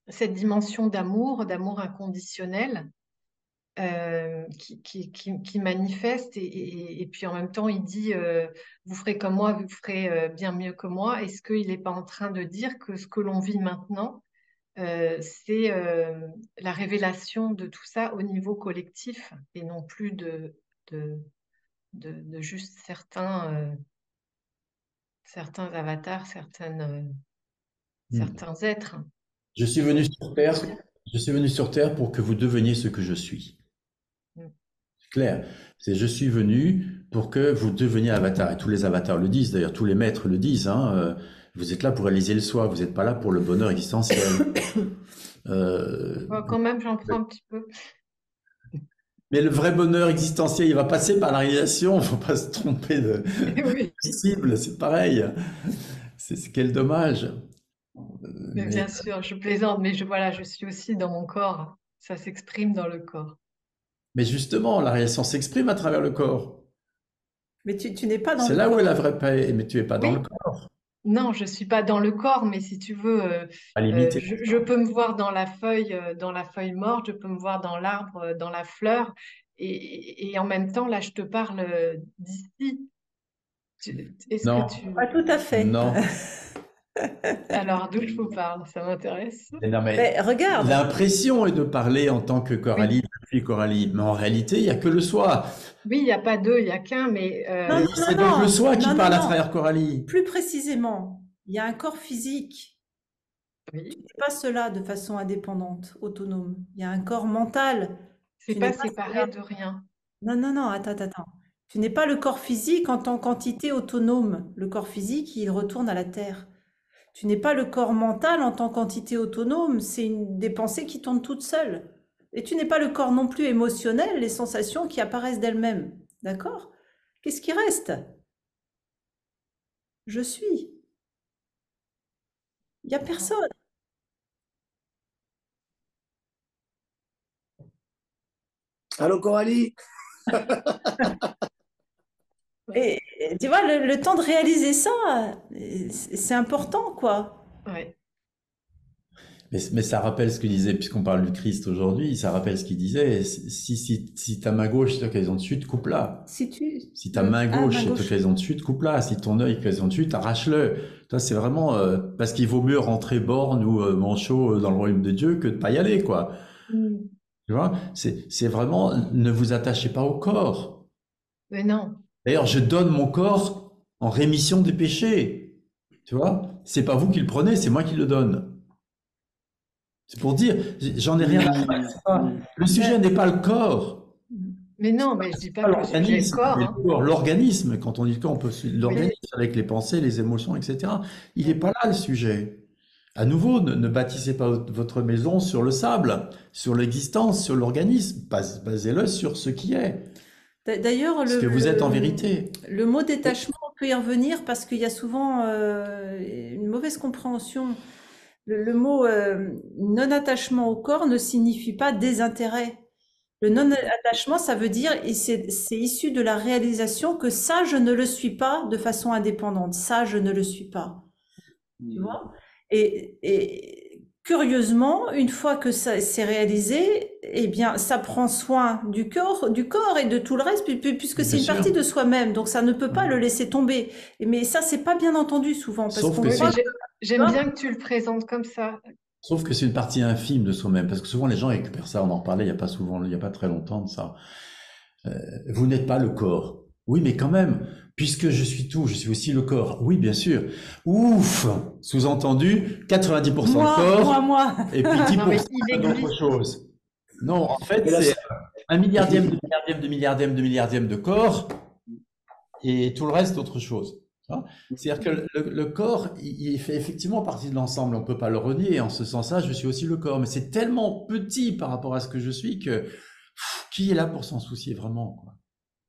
cette dimension d'amour inconditionnel, qui manifeste et puis en même temps il dit vous ferez comme moi, vous ferez bien mieux que moi. Est-ce qu'il n'est pas en train de dire que ce que l'on vit maintenant, c'est la révélation de tout ça au niveau collectif et non plus de, de juste certains avatars, certains êtres? Je suis venu sur Terre, je suis venu sur Terre pour que vous deveniez ce que je suis. Mm. C'est clair. C'est je suis venu pour que vous deveniez avatar. Et tous les avatars le disent, d'ailleurs, tous les maîtres le disent. Hein, vous êtes là pour réaliser le soi, vous n'êtes pas là pour le bonheur existentiel. Quand même, j'en prends un petit peu. Mais le vrai bonheur existentiel, il va passer par la réalisation. Il ne faut pas se tromper de Oui, cible. C'est pareil. C'est quel dommage. mais Mais, bien sûr, je plaisante, mais voilà, je suis aussi dans mon corps. Ça s'exprime dans le corps. mais justement, la réalisation s'exprime à travers le corps. Mais tu n'es pas dans C'est le là où est corps. la vraie paix. Mais tu es pas dans le Oui, corps. non, je suis pas dans le corps, mais si tu veux, À limiter. je peux me voir dans la feuille morte, je peux me voir dans l'arbre, dans la fleur, et en même temps, là, je te parle d'ici. Est-ce que Non, Pas tu... tout à fait. non. Alors, d'où je vous parle? Ça m'intéresse. Mais non, mais Mais regarde, l'impression est de parler en tant que Coralie, Oui, depuis Coralie. Mais en réalité, il n'y a que le soi. oui, il n'y a pas deux, il n'y a qu'un, mais non, Et non, c'est donc le non, soi qui non, non, parle à non. travers Coralie. Plus précisément, Il y a un corps physique. Tu Oui. n'es pas cela de façon indépendante, autonome. Il y a un corps mental. C'est Tu n'es pas pas cela. séparé de rien. Non, non, non, attends, attends, attends. Tu n'es pas le corps physique en tant qu'entité autonome. Le corps physique, il retourne à la terre. Tu n'es pas le corps mental en tant qu'entité autonome. C'est des pensées qui tournent toutes seules. Et tu n'es pas le corps non plus émotionnel, les sensations qui apparaissent d'elles-mêmes. D'accord? Qu'est-ce qui reste? Je suis. Il n'y a personne. Allô, Coralie? Ouais. Et tu vois, le temps de réaliser ça, c'est important, quoi. Ouais. Mais ça rappelle ce que disait, puisqu'on parle du Christ aujourd'hui, ça rappelle ce qu'il disait. Si ta main gauche est occasion dessus, te coupe-la. Si tu... Si ta main Ah, main gauche est gauche. occasion dessus, te coupe-la. Si ton œil est occasion dessus, t'arrache-le. Toi, c'est vraiment parce qu'il vaut mieux rentrer borgne ou manchot dans le royaume de Dieu que de pas y aller, quoi. Mm. Tu vois, c'est vraiment ne vous attachez pas au corps. Mais non. D'ailleurs, je donne mon corps en rémission des péchés. Tu vois, c'est pas vous qui le prenez, c'est moi qui le donne. C'est pour dire, j'en ai rien à faire. Le sujet n'est pas le corps, Mais non, mais je dis pas pas que le sujet est le l'organisme. corps, Mais hein. l'organisme, quand on dit le corps, on peut Oui. l'organisme avec les pensées, les émotions, etc. Il n'est pas là le sujet. À nouveau, ne bâtissez pas votre maison sur le sable, sur l'existence, sur l'organisme. Basez-le sur ce qui est, D'ailleurs, ce que vous êtes en vérité. le mot détachement, on peut y revenir parce qu'il y a souvent une mauvaise compréhension. Le mot non-attachement au corps ne signifie pas désintérêt. Le non-attachement, ça veut dire, et c'est issu de la réalisation que ça, je ne le suis pas de façon indépendante. Ça, je ne le suis pas. Tu vois? Et curieusement, une fois que ça s'est réalisé, eh bien, ça prend soin du corps et de tout le reste, puisque c'est Bien une sûr. partie de soi-même. Donc, ça ne peut pas le laisser tomber. Mais ça, c'est pas bien entendu souvent, parce Sauf qu'on que Oui, mais croit j'aime bien que tu le présentes comme ça. Sauf que c'est une partie infime de soi-même, parce que souvent les gens récupèrent ça, on en parlait il y a pas très longtemps de ça. Vous n'êtes pas le corps. Oui, mais quand même, puisque je suis tout, je suis aussi le corps. Oui, bien sûr. Ouf! Sous-entendu, 90% de corps, moi. et puis Non, mais 10% il d'autres existe. choses. Non, en fait, Mais là, c'est un milliardième de milliardième de milliardième de milliardième de corps, et tout le reste, autre chose. Hein. C'est-à-dire que le corps, il fait effectivement partie de l'ensemble, on ne peut pas le renier. En ce sens-là, je suis aussi le corps, mais c'est tellement petit par rapport à ce que je suis que qui est là pour s'en soucier vraiment, quoi.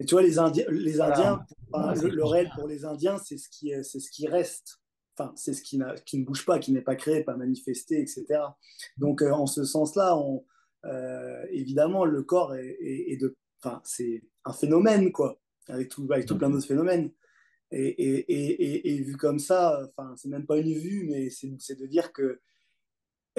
Et tu vois, les Voilà. Indiens, enfin, le réel pour les Indiens, c'est ce qui reste. Enfin, c'est ce qui ne bouge pas, qui n'est pas créé, pas manifesté, etc. Donc, en ce sens-là, évidemment, le corps est de, enfin, c'est un phénomène, quoi, avec tout plein d'autres phénomènes. Et vu comme ça, enfin, c'est même pas une vue, mais c'est de dire que,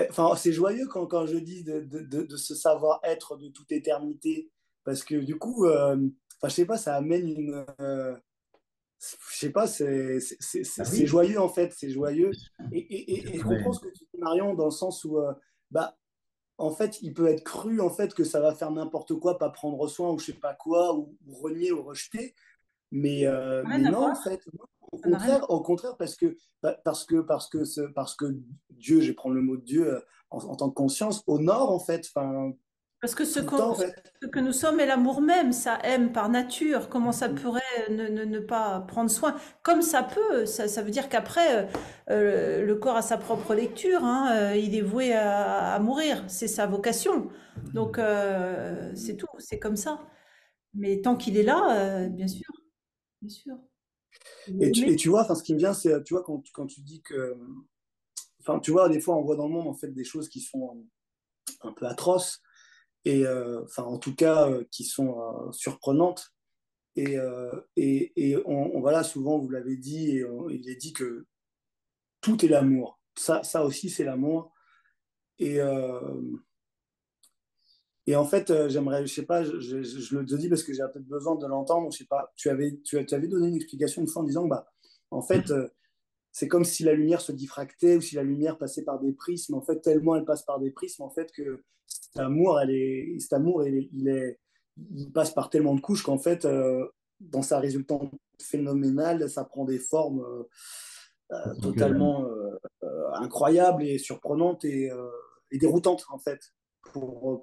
enfin, c'est joyeux quand je dis de ce savoir-être de toute éternité, parce que du coup, enfin, je sais pas, ça amène je sais pas, Ah c'est oui. joyeux en fait, c'est joyeux. Et je Ouais. comprends ce que tu dis, Marion, dans le sens où, bah, en fait, il peut être cru en fait que ça va faire n'importe quoi, pas prendre soin ou je sais pas quoi, ou renier ou rejeter. Rien Mais à non, en voir. fait, non. Ça n'a rien à Au contraire, parce que Dieu, je vais prendre le mot de Dieu en tant que conscience, honore en fait, enfin, Parce que tout le temps en fait. ce que nous sommes est l'amour même, ça aime par nature. Comment ça pourrait ne pas prendre soin? Comme ça peut, ça veut dire qu'après, le corps a sa propre lecture, hein, il est voué à mourir, c'est sa vocation. Donc, c'est tout, c'est comme ça. Mais tant qu'il est là, bien sûr, bien sûr. Il est aimé. Et tu vois, enfin, ce qui me vient, c'est, tu vois, quand tu dis que, enfin, tu vois, des fois, on voit dans le monde en fait des choses qui sont un peu atroces enfin, en tout cas, qui sont surprenantes. Voilà, souvent, vous l'avez dit, il est dit que tout est l'amour. Ça aussi, c'est l'amour. Et, euh, et en fait, j'aimerais, je sais pas, je le dis parce que j'ai peut-être besoin de l'entendre. Je sais pas, tu avais donné une explication une fois en disant, bah, en fait, c'est comme si la lumière se diffractait ou si la lumière passait par des prismes. En fait, tellement elle passe par des prismes, en fait, que cet amour, il passe par tellement de couches qu'en fait, dans sa résultante phénoménale, ça prend des formes. totalement incroyable et surprenante et déroutante, en fait, pour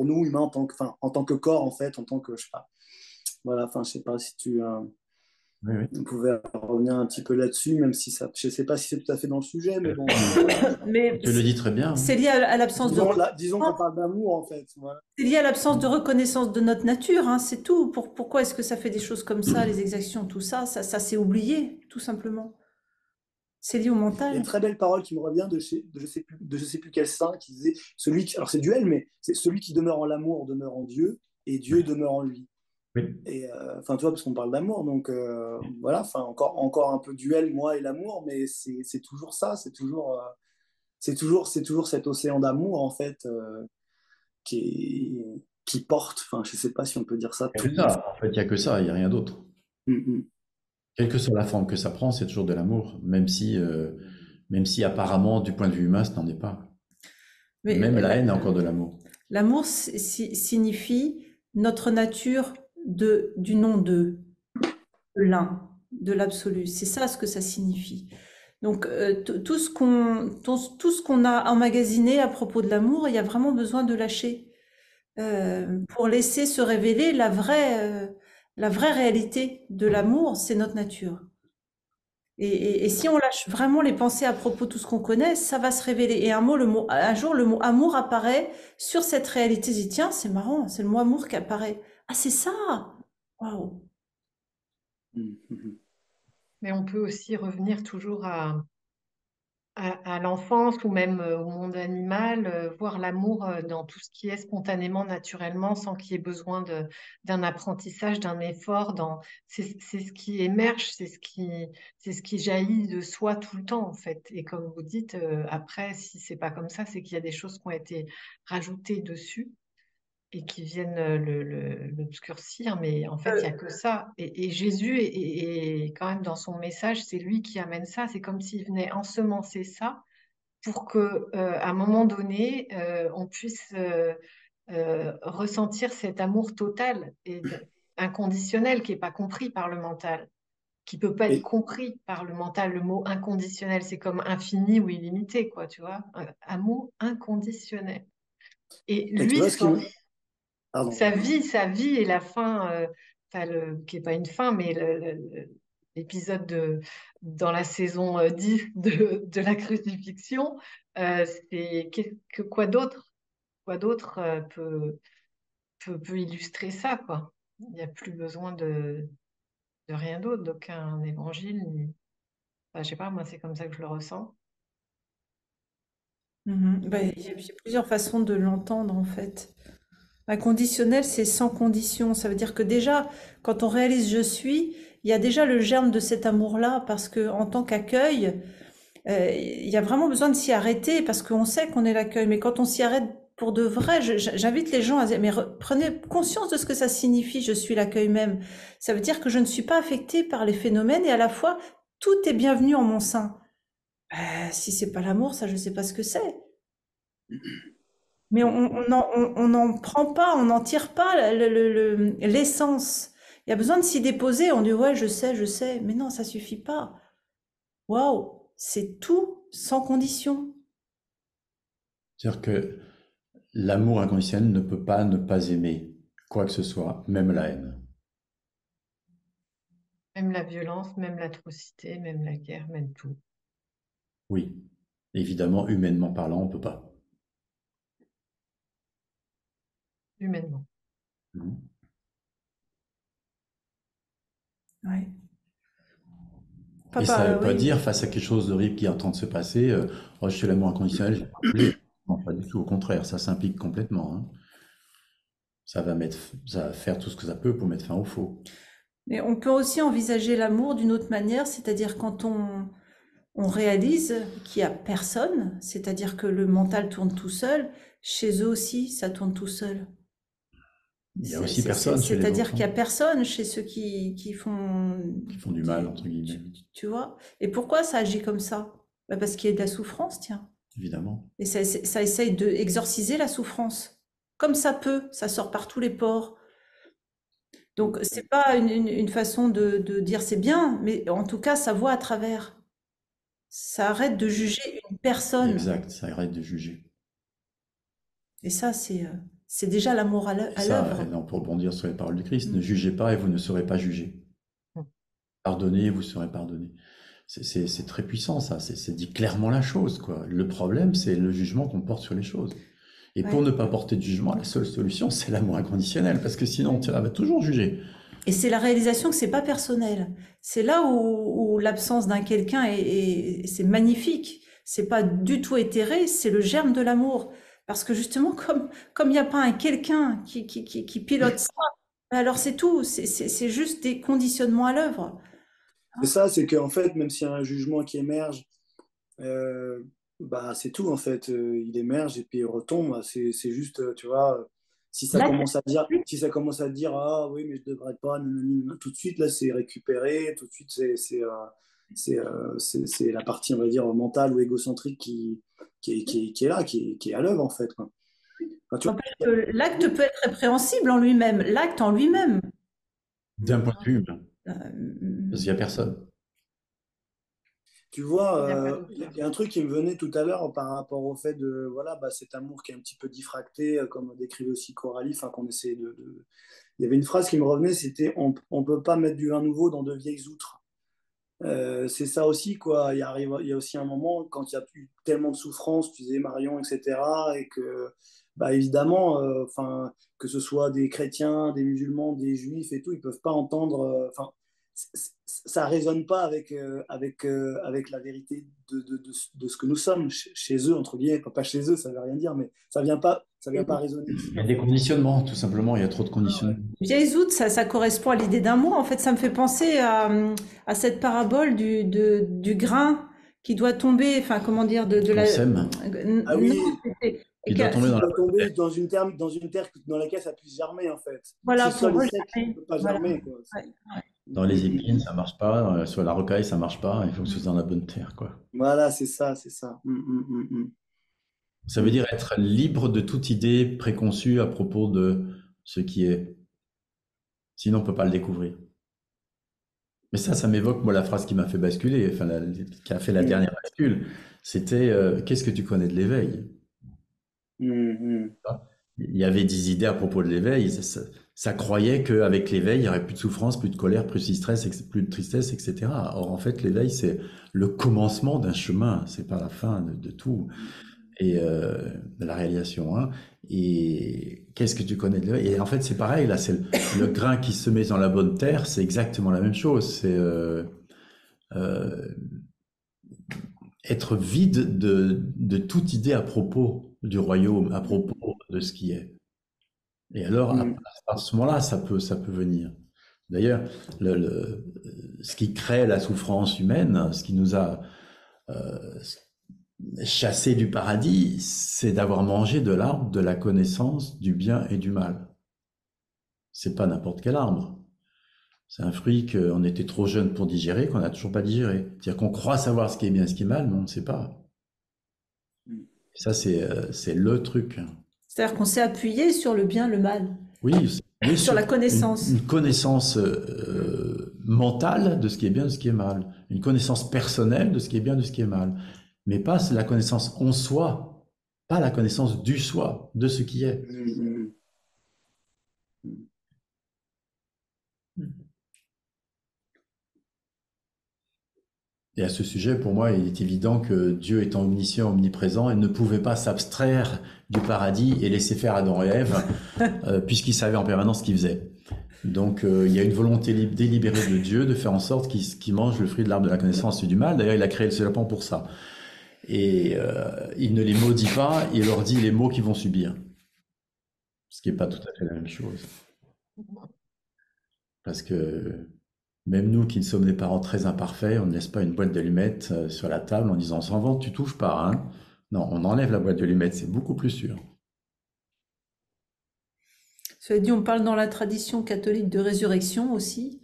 nous, humains, en tant que corps, en fait, en tant que, je sais pas. Voilà, enfin, je sais pas si Oui, oui. on pouvait revenir un petit peu là-dessus, même si ça, je sais pas si c'est tout à fait dans le sujet, mais bon, Mais Tu le dis très bien, c'est hein. lié à l'absence de disons qu'on parle d'amour, en fait. Voilà. c'est lié à l'absence de reconnaissance de notre nature, hein, c'est tout. Pourquoi est-ce que ça fait des choses comme ça, les exactions, tout ça, ça s'est oublié, tout simplement. C'est lié au Il y a une mental. très belle parole qui me revient de je sais plus quel saint qui disait alors c'est duel, mais c'est celui qui demeure en l'amour demeure en Dieu et Dieu demeure en lui. Oui. Et enfin, tu vois, parce qu'on parle d'amour, donc voilà, enfin, encore un peu duel, moi et l'amour, mais c'est toujours ça, c'est toujours cet océan d'amour, en fait, qui porte, enfin, je sais pas si on peut dire ça, Il n'y a tout. que ça. En fait, il n'y a que ça, il n'y a rien d'autre. Mm, Quelle que soit la forme que ça prend, c'est toujours de l'amour, même si apparemment, du point de vue humain, ce n'en est pas. Mais Même la haine est encore de l'amour. l'amour signifie notre nature du nom de l'un, de l'absolu. C'est ça ce que ça signifie. Donc tout ce qu'on a emmagasiné à propos de l'amour, il y a vraiment besoin de lâcher pour laisser se révéler la vraie réalité de l'amour, c'est notre nature. Et si on lâche vraiment les pensées à propos de tout ce qu'on connaît, ça va se révéler. Et un jour, le mot amour apparaît sur cette réalité. Je dis, tiens, c'est marrant, c'est le mot amour qui apparaît. Ah, c'est ça! Waouh! mm, mm. Mais on peut aussi revenir toujours à l'enfance ou même au monde animal, voir l'amour dans tout ce qui est spontanément, naturellement, sans qu'il y ait besoin d'un apprentissage, d'un effort. C'est ce qui émerge, c'est ce qui jaillit de soi tout le temps, en fait. Et comme vous dites, après, si c'est pas comme ça, c'est qu'il y a des choses qui ont été rajoutées dessus et qui viennent l'obscurcir, mais en fait, il n'y a que ça. Et Jésus quand même dans son message, c'est lui qui amène ça. C'est comme s'il venait ensemencer ça pour que, à un moment donné, on puisse ressentir cet amour total et inconditionnel qui n'est pas compris par le mental, qui peut pas être Et, compris par le mental. Le mot inconditionnel, c'est comme infini ou illimité, quoi, tu vois, un amour inconditionnel. Et et tu lui, vois ce qui me... Pardon. sa vie et la fin, enfin, qui n'est pas une fin, mais l'épisode dans la saison 10 de la crucifixion, c'est quoi d'autre? Quoi d'autre peut illustrer ça, quoi? Il n'y a plus besoin de rien d'autre, d'aucun évangile. Enfin, je sais pas, moi, c'est comme ça que je le ressens. Ben, il y a plusieurs façons de l'entendre, en fait. Inconditionnel, c'est sans condition. Ça veut dire que déjà, quand on réalise je suis, il y a déjà le germe de cet amour-là, parce que en tant qu'accueil, il y a vraiment besoin de s'y arrêter, parce qu'on sait qu'on est l'accueil. Mais quand on s'y arrête pour de vrai, j'invite les gens à dire, mais prenez conscience de ce que ça signifie, je suis l'accueil même. Ça veut dire que je ne suis pas affectée par les phénomènes et à la fois, tout est bienvenu en mon sein. Si c'est pas l'amour, ça, je sais pas ce que c'est. Mais on n'en prend pas, on n'en tire pas l'essence. Il y a besoin de s'y déposer. On dit, ouais, je sais. Mais non, ça suffit pas. Waouh, c'est tout sans condition. C'est-à-dire que l'amour inconditionnel ne peut pas ne pas aimer quoi que ce soit, même la haine. Même la violence, même l'atrocité, même la guerre, même tout, Oui. Évidemment, humainement parlant, on ne peut pas. humainement. Mhm. Ouais. Et ça ne Papa, veut pas oui. dire, face à quelque chose d'horrible qui est en train de se passer, oh, je suis l'amour inconditionnel, je vais pas bouger. Non, pas du tout. Au contraire, ça s'implique complètement, hein. Ça va faire tout ce que ça peut pour mettre fin au faux. Mais on peut aussi envisager l'amour d'une autre manière, c'est-à-dire quand on réalise qu'il y a personne, c'est-à-dire que le mental tourne tout seul, chez eux aussi, ça tourne tout seul. Il y a aussi personne chez les C'est-à-dire autres, qu'il y a hein, personne chez ceux qui font qui font du mal, entre guillemets, tu vois. Et pourquoi ça agit comme ça? Bah parce qu'il y a de la souffrance, tiens. évidemment. Et ça essaye de exorciser la souffrance. Comme ça peut, ça sort par tous les pores. Donc, c'est pas une façon de dire c'est bien, mais en tout cas, ça voit à travers. Ça arrête de juger une personne. Exact, ça arrête de juger. Et ça, c'est déjà l'amour à Et ça, l'œuvre. non, pour rebondir sur les paroles du Christ, ne jugez pas et vous ne serez pas jugés. Pardonnez et vous serez pardonnés. C'est très puissant, ça. C'est dit clairement la chose, quoi. Le problème, c'est le jugement qu'on porte sur les choses. Et pour Ouais. ne pas porter de jugement, la seule solution, c'est l'amour inconditionnel, parce que sinon, tu vas toujours juger. Et c'est la réalisation que c'est pas personnel. C'est là où l'absence d'un quelqu'un c'est magnifique. C'est pas du tout éthéré, c'est le germe de l'amour. Parce que justement, comme il n'y a pas un quelqu'un qui pilote ça, alors c'est tout. C'est juste des conditionnements à l'œuvre. C'est ça, c'est qu'en fait, même s'il y a un jugement qui émerge, bah, c'est tout, en fait. Il émerge et puis il retombe. C'est juste, tu vois, si ça Là, commence à dire, si ça commence à dire, ah oui, mais je devrais pas, nanani, nanana, tout de suite, là, c'est récupéré, tout de suite, c'est la partie, on va dire, mentale ou égocentrique qui est là, qui est à l'œuvre, en fait, quoi. Enfin, tu vois, n'empêche que l'acte peut être répréhensible en lui-même, l'acte en lui-même. D'un point de vue humain, Euh, parce qu'il n'y a personne. tu vois, Il n'y a pas il d'autre. y a un truc qui me venait tout à l'heure par rapport au fait de, voilà, bah, cet amour qui est un petit peu diffracté, comme décrivait aussi Coralie, enfin, qu'on essaie Il y avait une phrase qui me revenait, c'était on peut pas mettre du vin nouveau dans de vieilles outres. C'est ça aussi, quoi. Il y a aussi un moment, quand il y a eu tellement de souffrance, tu disais Marion, etc., et que, bah, évidemment, enfin, que ce soit des chrétiens, des musulmans, des juifs et tout, ils peuvent pas entendre, enfin, ça résonne pas avec la vérité de ce que nous sommes chez eux, entre guillemets. Pas chez eux, ça veut rien dire, mais ça vient pas résonner Il ici, y a en des fait. conditionnements, tout simplement, il y a trop de conditionnements. Vieilles août, ça correspond à l'idée d'un mois. En fait, ça me fait penser à cette parabole du grain qui doit tomber, enfin, comment dire, de Qu'on la... sème, Ah Non, oui, il doit tomber qui dans la doit bonne tomber terre. dans une terre dans laquelle ça puisse germer, en fait. Si voilà, le sol pour est sec, il ne regermer. peut pas Voilà. germer, quoi. Ouais. Dans les épines, ça marche pas, sur la rocaille, ça marche pas, il faut que ce soit dans la bonne terre, quoi. Voilà, c'est ça, c'est ça. Ça veut dire être libre de toute idée préconçue à propos de ce qui est. Sinon, on peut pas le découvrir. Mais ça m'évoque, moi, la phrase qui m'a fait basculer, enfin, qui a fait la dernière bascule. C'était, qu'est-ce que tu connais de l'éveil? Il y avait des idées à propos de l'éveil. Ça croyait qu'avec l'éveil, il n'y aurait plus de souffrance, plus de colère, plus de stress, plus de tristesse, etc. Or, en fait, l'éveil, c'est le commencement d'un chemin. C'est pas la fin de tout. Et de la réalisation. Hein. Et qu'est-ce que tu connais de l'éveil? Et en fait, c'est pareil. Là, c'est le grain qui se met dans la bonne terre. C'est exactement la même chose. C'est euh, être vide de toute idée à propos du royaume, à propos de ce qui est. Et alors, à ce moment-là, ça peut venir. D'ailleurs, ce qui crée la souffrance humaine, ce qui nous a euh, chassés du paradis, c'est d'avoir mangé de l'arbre de la connaissance du bien et du mal. C'est pas n'importe quel arbre. C'est un fruit qu'on était trop jeune pour digérer, qu'on n'a toujours pas digéré. C'est-à-dire qu'on croit savoir ce qui est bien et ce qui est mal, mais on ne sait pas. Et ça, c'est le truc. C'est-à-dire qu'on s'est appuyé sur le bien, le mal, Oui, oui, sur la connaissance. une connaissance mentale de ce qui est bien, de ce qui est mal, une connaissance personnelle de ce qui est bien, de ce qui est mal, mais pas la connaissance en soi, pas la connaissance du soi, de ce qui est. Et à ce sujet, pour moi, il est évident que Dieu étant omniscient, omniprésent, il ne pouvait pas s'abstraire du paradis et laisser faire Adam et Ève, puisqu'il savait en permanence ce qu'il faisait. Donc, il y a une volonté délibérée de Dieu de faire en sorte qu'ils mangent le fruit de l'arbre de la connaissance et du mal. D'ailleurs, il a créé le serpent pour ça. Et il ne les maudit pas, il leur dit les mots qu'ils vont subir. Ce qui n'est pas tout à fait la même chose. Parce que même nous qui sommes des parents très imparfaits, on ne laisse pas une boîte d'allumettes sur la table en disant sans vent, tu touches pas, hein. Non, on enlève la boîte d'allumettes, c'est beaucoup plus sûr. Cela dit, on parle dans la tradition catholique de résurrection aussi.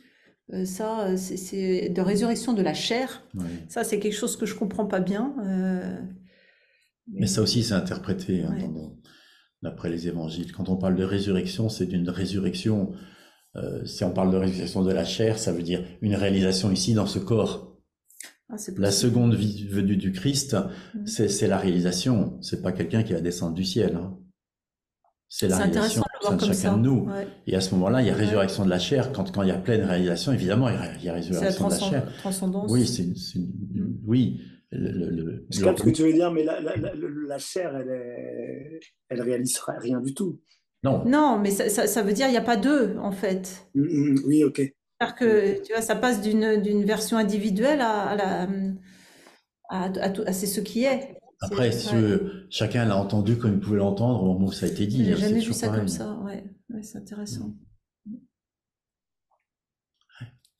Ça, c'est de résurrection de la chair. Ouais. Ça, c'est quelque chose que je comprends pas bien. Mais ça aussi, c'est interprété hein, Ouais. d'après les évangiles. Quand on parle de résurrection, c'est d'une résurrection Si on parle de réalisation de la chair, ça veut dire une réalisation ici dans ce corps. Ah, c'est La possible. seconde venue du Christ, Mm. c'est la réalisation. C'est pas quelqu'un qui va descendre du ciel, hein. C'est la C'est réalisation intéressant de au le sein voir de comme chacun de ça. nous. Ouais. Et à ce moment-là, il y a Ouais. résurrection de la chair. Quand il y a pleine réalisation, évidemment, il y a C'est la résurrection de la chair. Oui, transcendance. oui. Je capte ce que tu veux dire, mais la chair, elle réalisera rien du tout. Non, Non, mais ça veut dire il n'y a pas deux, en fait. Oui, ok. C'est-à-dire que, tu vois, ça passe d'une version individuelle à c'est ce qui est. après, si tu Ouais. veux, chacun l'a entendu comme il pouvait l'entendre au moment où ça a été dit, J'ai hein, c'est jamais vu toujours ça comme pareil. ça. Ouais, ouais, c'est intéressant.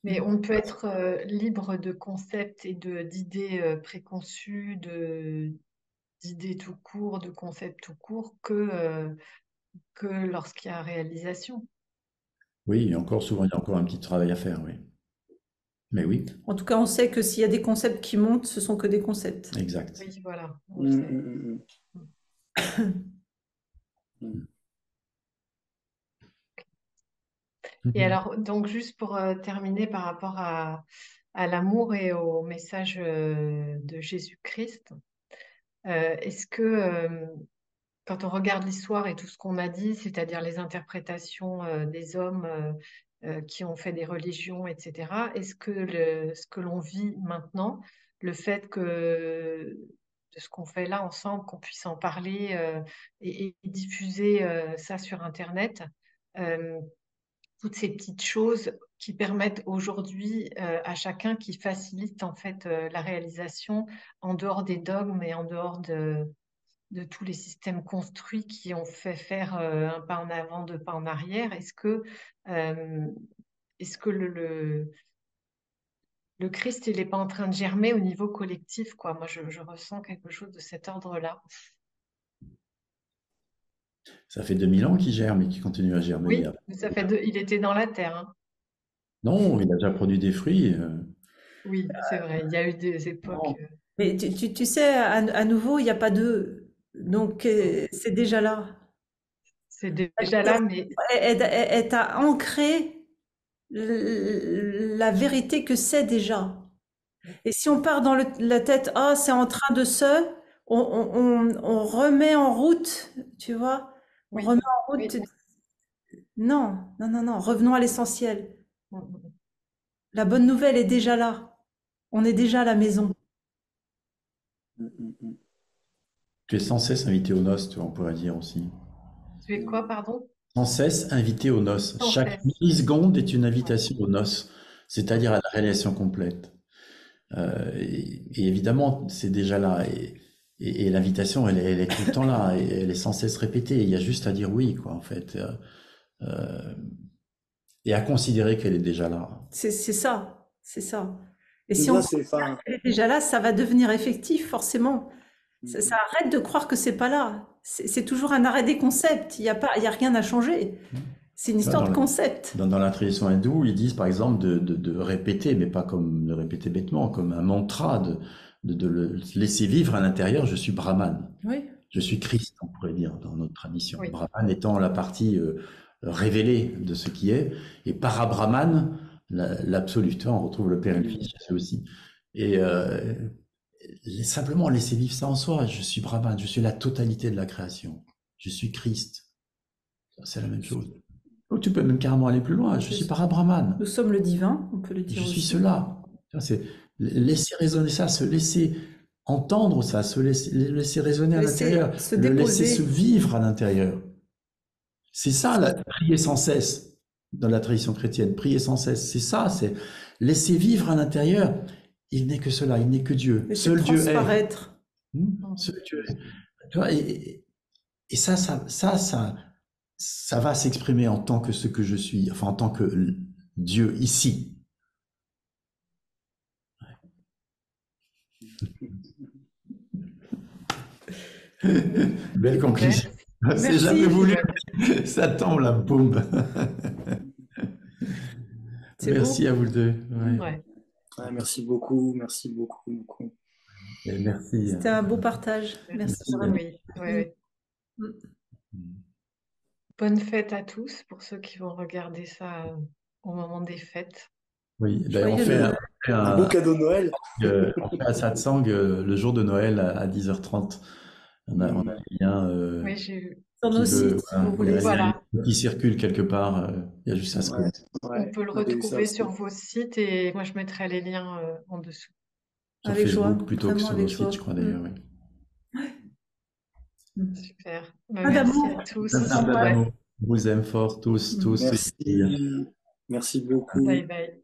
Mais on peut être libre de concepts et d'idées préconçues, d'idées tout court, de concepts tout court, que lorsqu'il y a réalisation. Oui, et encore souvent, il y a encore un petit travail à faire, oui. Mais oui, En tout cas, on sait que s'il y a des concepts qui montent, ce sont que des concepts. exact. Oui, voilà, on le sait. Et Mhm. alors, donc juste pour terminer par rapport à l'amour et au message de Jésus-Christ, est-ce que quand on regarde l'histoire et tout ce qu'on a dit, c'est-à-dire les interprétations des hommes qui ont fait des religions, etc., est-ce que ce que l'on vit maintenant, le fait que de ce qu'on fait là ensemble, qu'on puisse en parler et diffuser ça sur Internet, euh, toutes ces petites choses qui permettent aujourd'hui à chacun, qui facilitent en fait la réalisation en dehors des dogmes et en dehors de tous les systèmes construits qui ont fait faire un pas en avant, deux pas en arrière. Euh, est-ce que le Christ, il n'est pas en train de germer au niveau collectif, quoi? Moi, je ressens quelque chose de cet ordre-là. Ça fait 2000 ans qu'il germe et qu'il continue à germer. Oui, mais il était dans la terre, hein. Non, il a déjà produit des fruits. Oui, c'est vrai. Il y a eu des époques. Non. Mais tu sais, à nouveau, il n'y a pas deux. Donc, c'est déjà là. C'est déjà là, mais Elle t'a ancré la vérité que c'est déjà. Et si on part dans la tête, ah, c'est en train de on remet en route, tu vois, on oui, remet en oui. route. Non, non, non, non, revenons à l'essentiel. La bonne nouvelle est déjà là. On est déjà à la maison. Tu es sans cesse invité aux noces, tu vois, on pourrait dire aussi. Tu es quoi, pardon? Sans cesse invité aux noces. Sans Chaque cesse. milliseconde est une Ouais. invitation aux noces, c'est-à-dire à la réalisation complète. Et évidemment, c'est déjà là. Et l'invitation, elle est tout le temps là. Et elle est sans cesse répétée. Il y a juste à dire oui, quoi, en fait. Euh, et à considérer qu'elle est déjà là. C'est ça, c'est ça. Et C'est si on bien, pense qu'elle est déjà là, ça va devenir effectif, forcément. Ça arrête de croire que c'est pas là. C'est toujours un arrêt des concepts. Il y a rien à changer. C'est une Tu vois, histoire de concept. dans la tradition hindoue, ils disent par exemple de répéter, mais pas comme de répéter bêtement, comme un mantra, de le laisser vivre à l'intérieur, je suis Brahman. Oui. Je suis Christ, on pourrait dire, dans notre tradition. Oui. Brahman étant la partie révélée de ce qui est, et Parabrahman, l'absolu. Tu vois, on retrouve le Père et le Fils, c'est aussi. Et simplement laisser vivre ça en soi. Je suis Brahman, je suis la totalité de la création. Je suis Christ. C'est la même chose. Ou tu peux même carrément aller plus loin. Je suis Parabrahman. Nous sommes le divin, on peut le dire Je suis aussi. cela. C'est laisser résonner ça, se laisser entendre ça, laisser résonner à l'intérieur, se le laisser déposer. se vivre à l'intérieur. C'est ça, prier sans cesse dans la tradition chrétienne. Prier sans cesse, c'est ça, c'est laisser vivre à l'intérieur. Il n'est que cela, il n'est que Dieu. Seul Dieu est. Transparaître. Seul Dieu est. Tu vois, et ça va s'exprimer en tant que ce que je suis, enfin en tant que Dieu ici. Belle conclusion. C'est Merci. jamais voulu. Ça tombe la bombe. Merci beau. à vous deux. Ouais. Ouais. Ouais, merci beaucoup, beaucoup. Et merci. C'était un beau partage. Merci. Oui, oui, oui. Mm. bonne fête à tous pour ceux qui vont regarder ça au moment des fêtes. Oui, ben, Joyeux Noël. Un beau cadeau de Noël. on fait un satsang le jour de Noël à 10h30. On a les liens Oui, j'ai vu. Sur nos qui veut, sites, si voilà, vous il y a voulez. un lien Voilà, qui circule quelque part. Il y a juste à se Ouais, connecter. on peut le j'ai vu ça retrouver aussi. sur vos sites et moi je mettrai les liens en dessous. Sur Avec joie, Facebook plutôt que vraiment sur nos avec sites, joie. je crois d'ailleurs. Oui. Super. Bah, Plein merci d'amour. à tous. On Plein s'embrasse. Ouais. d'amour. On vous aime fort tous, tous. Merci. Merci beaucoup. Bye bye.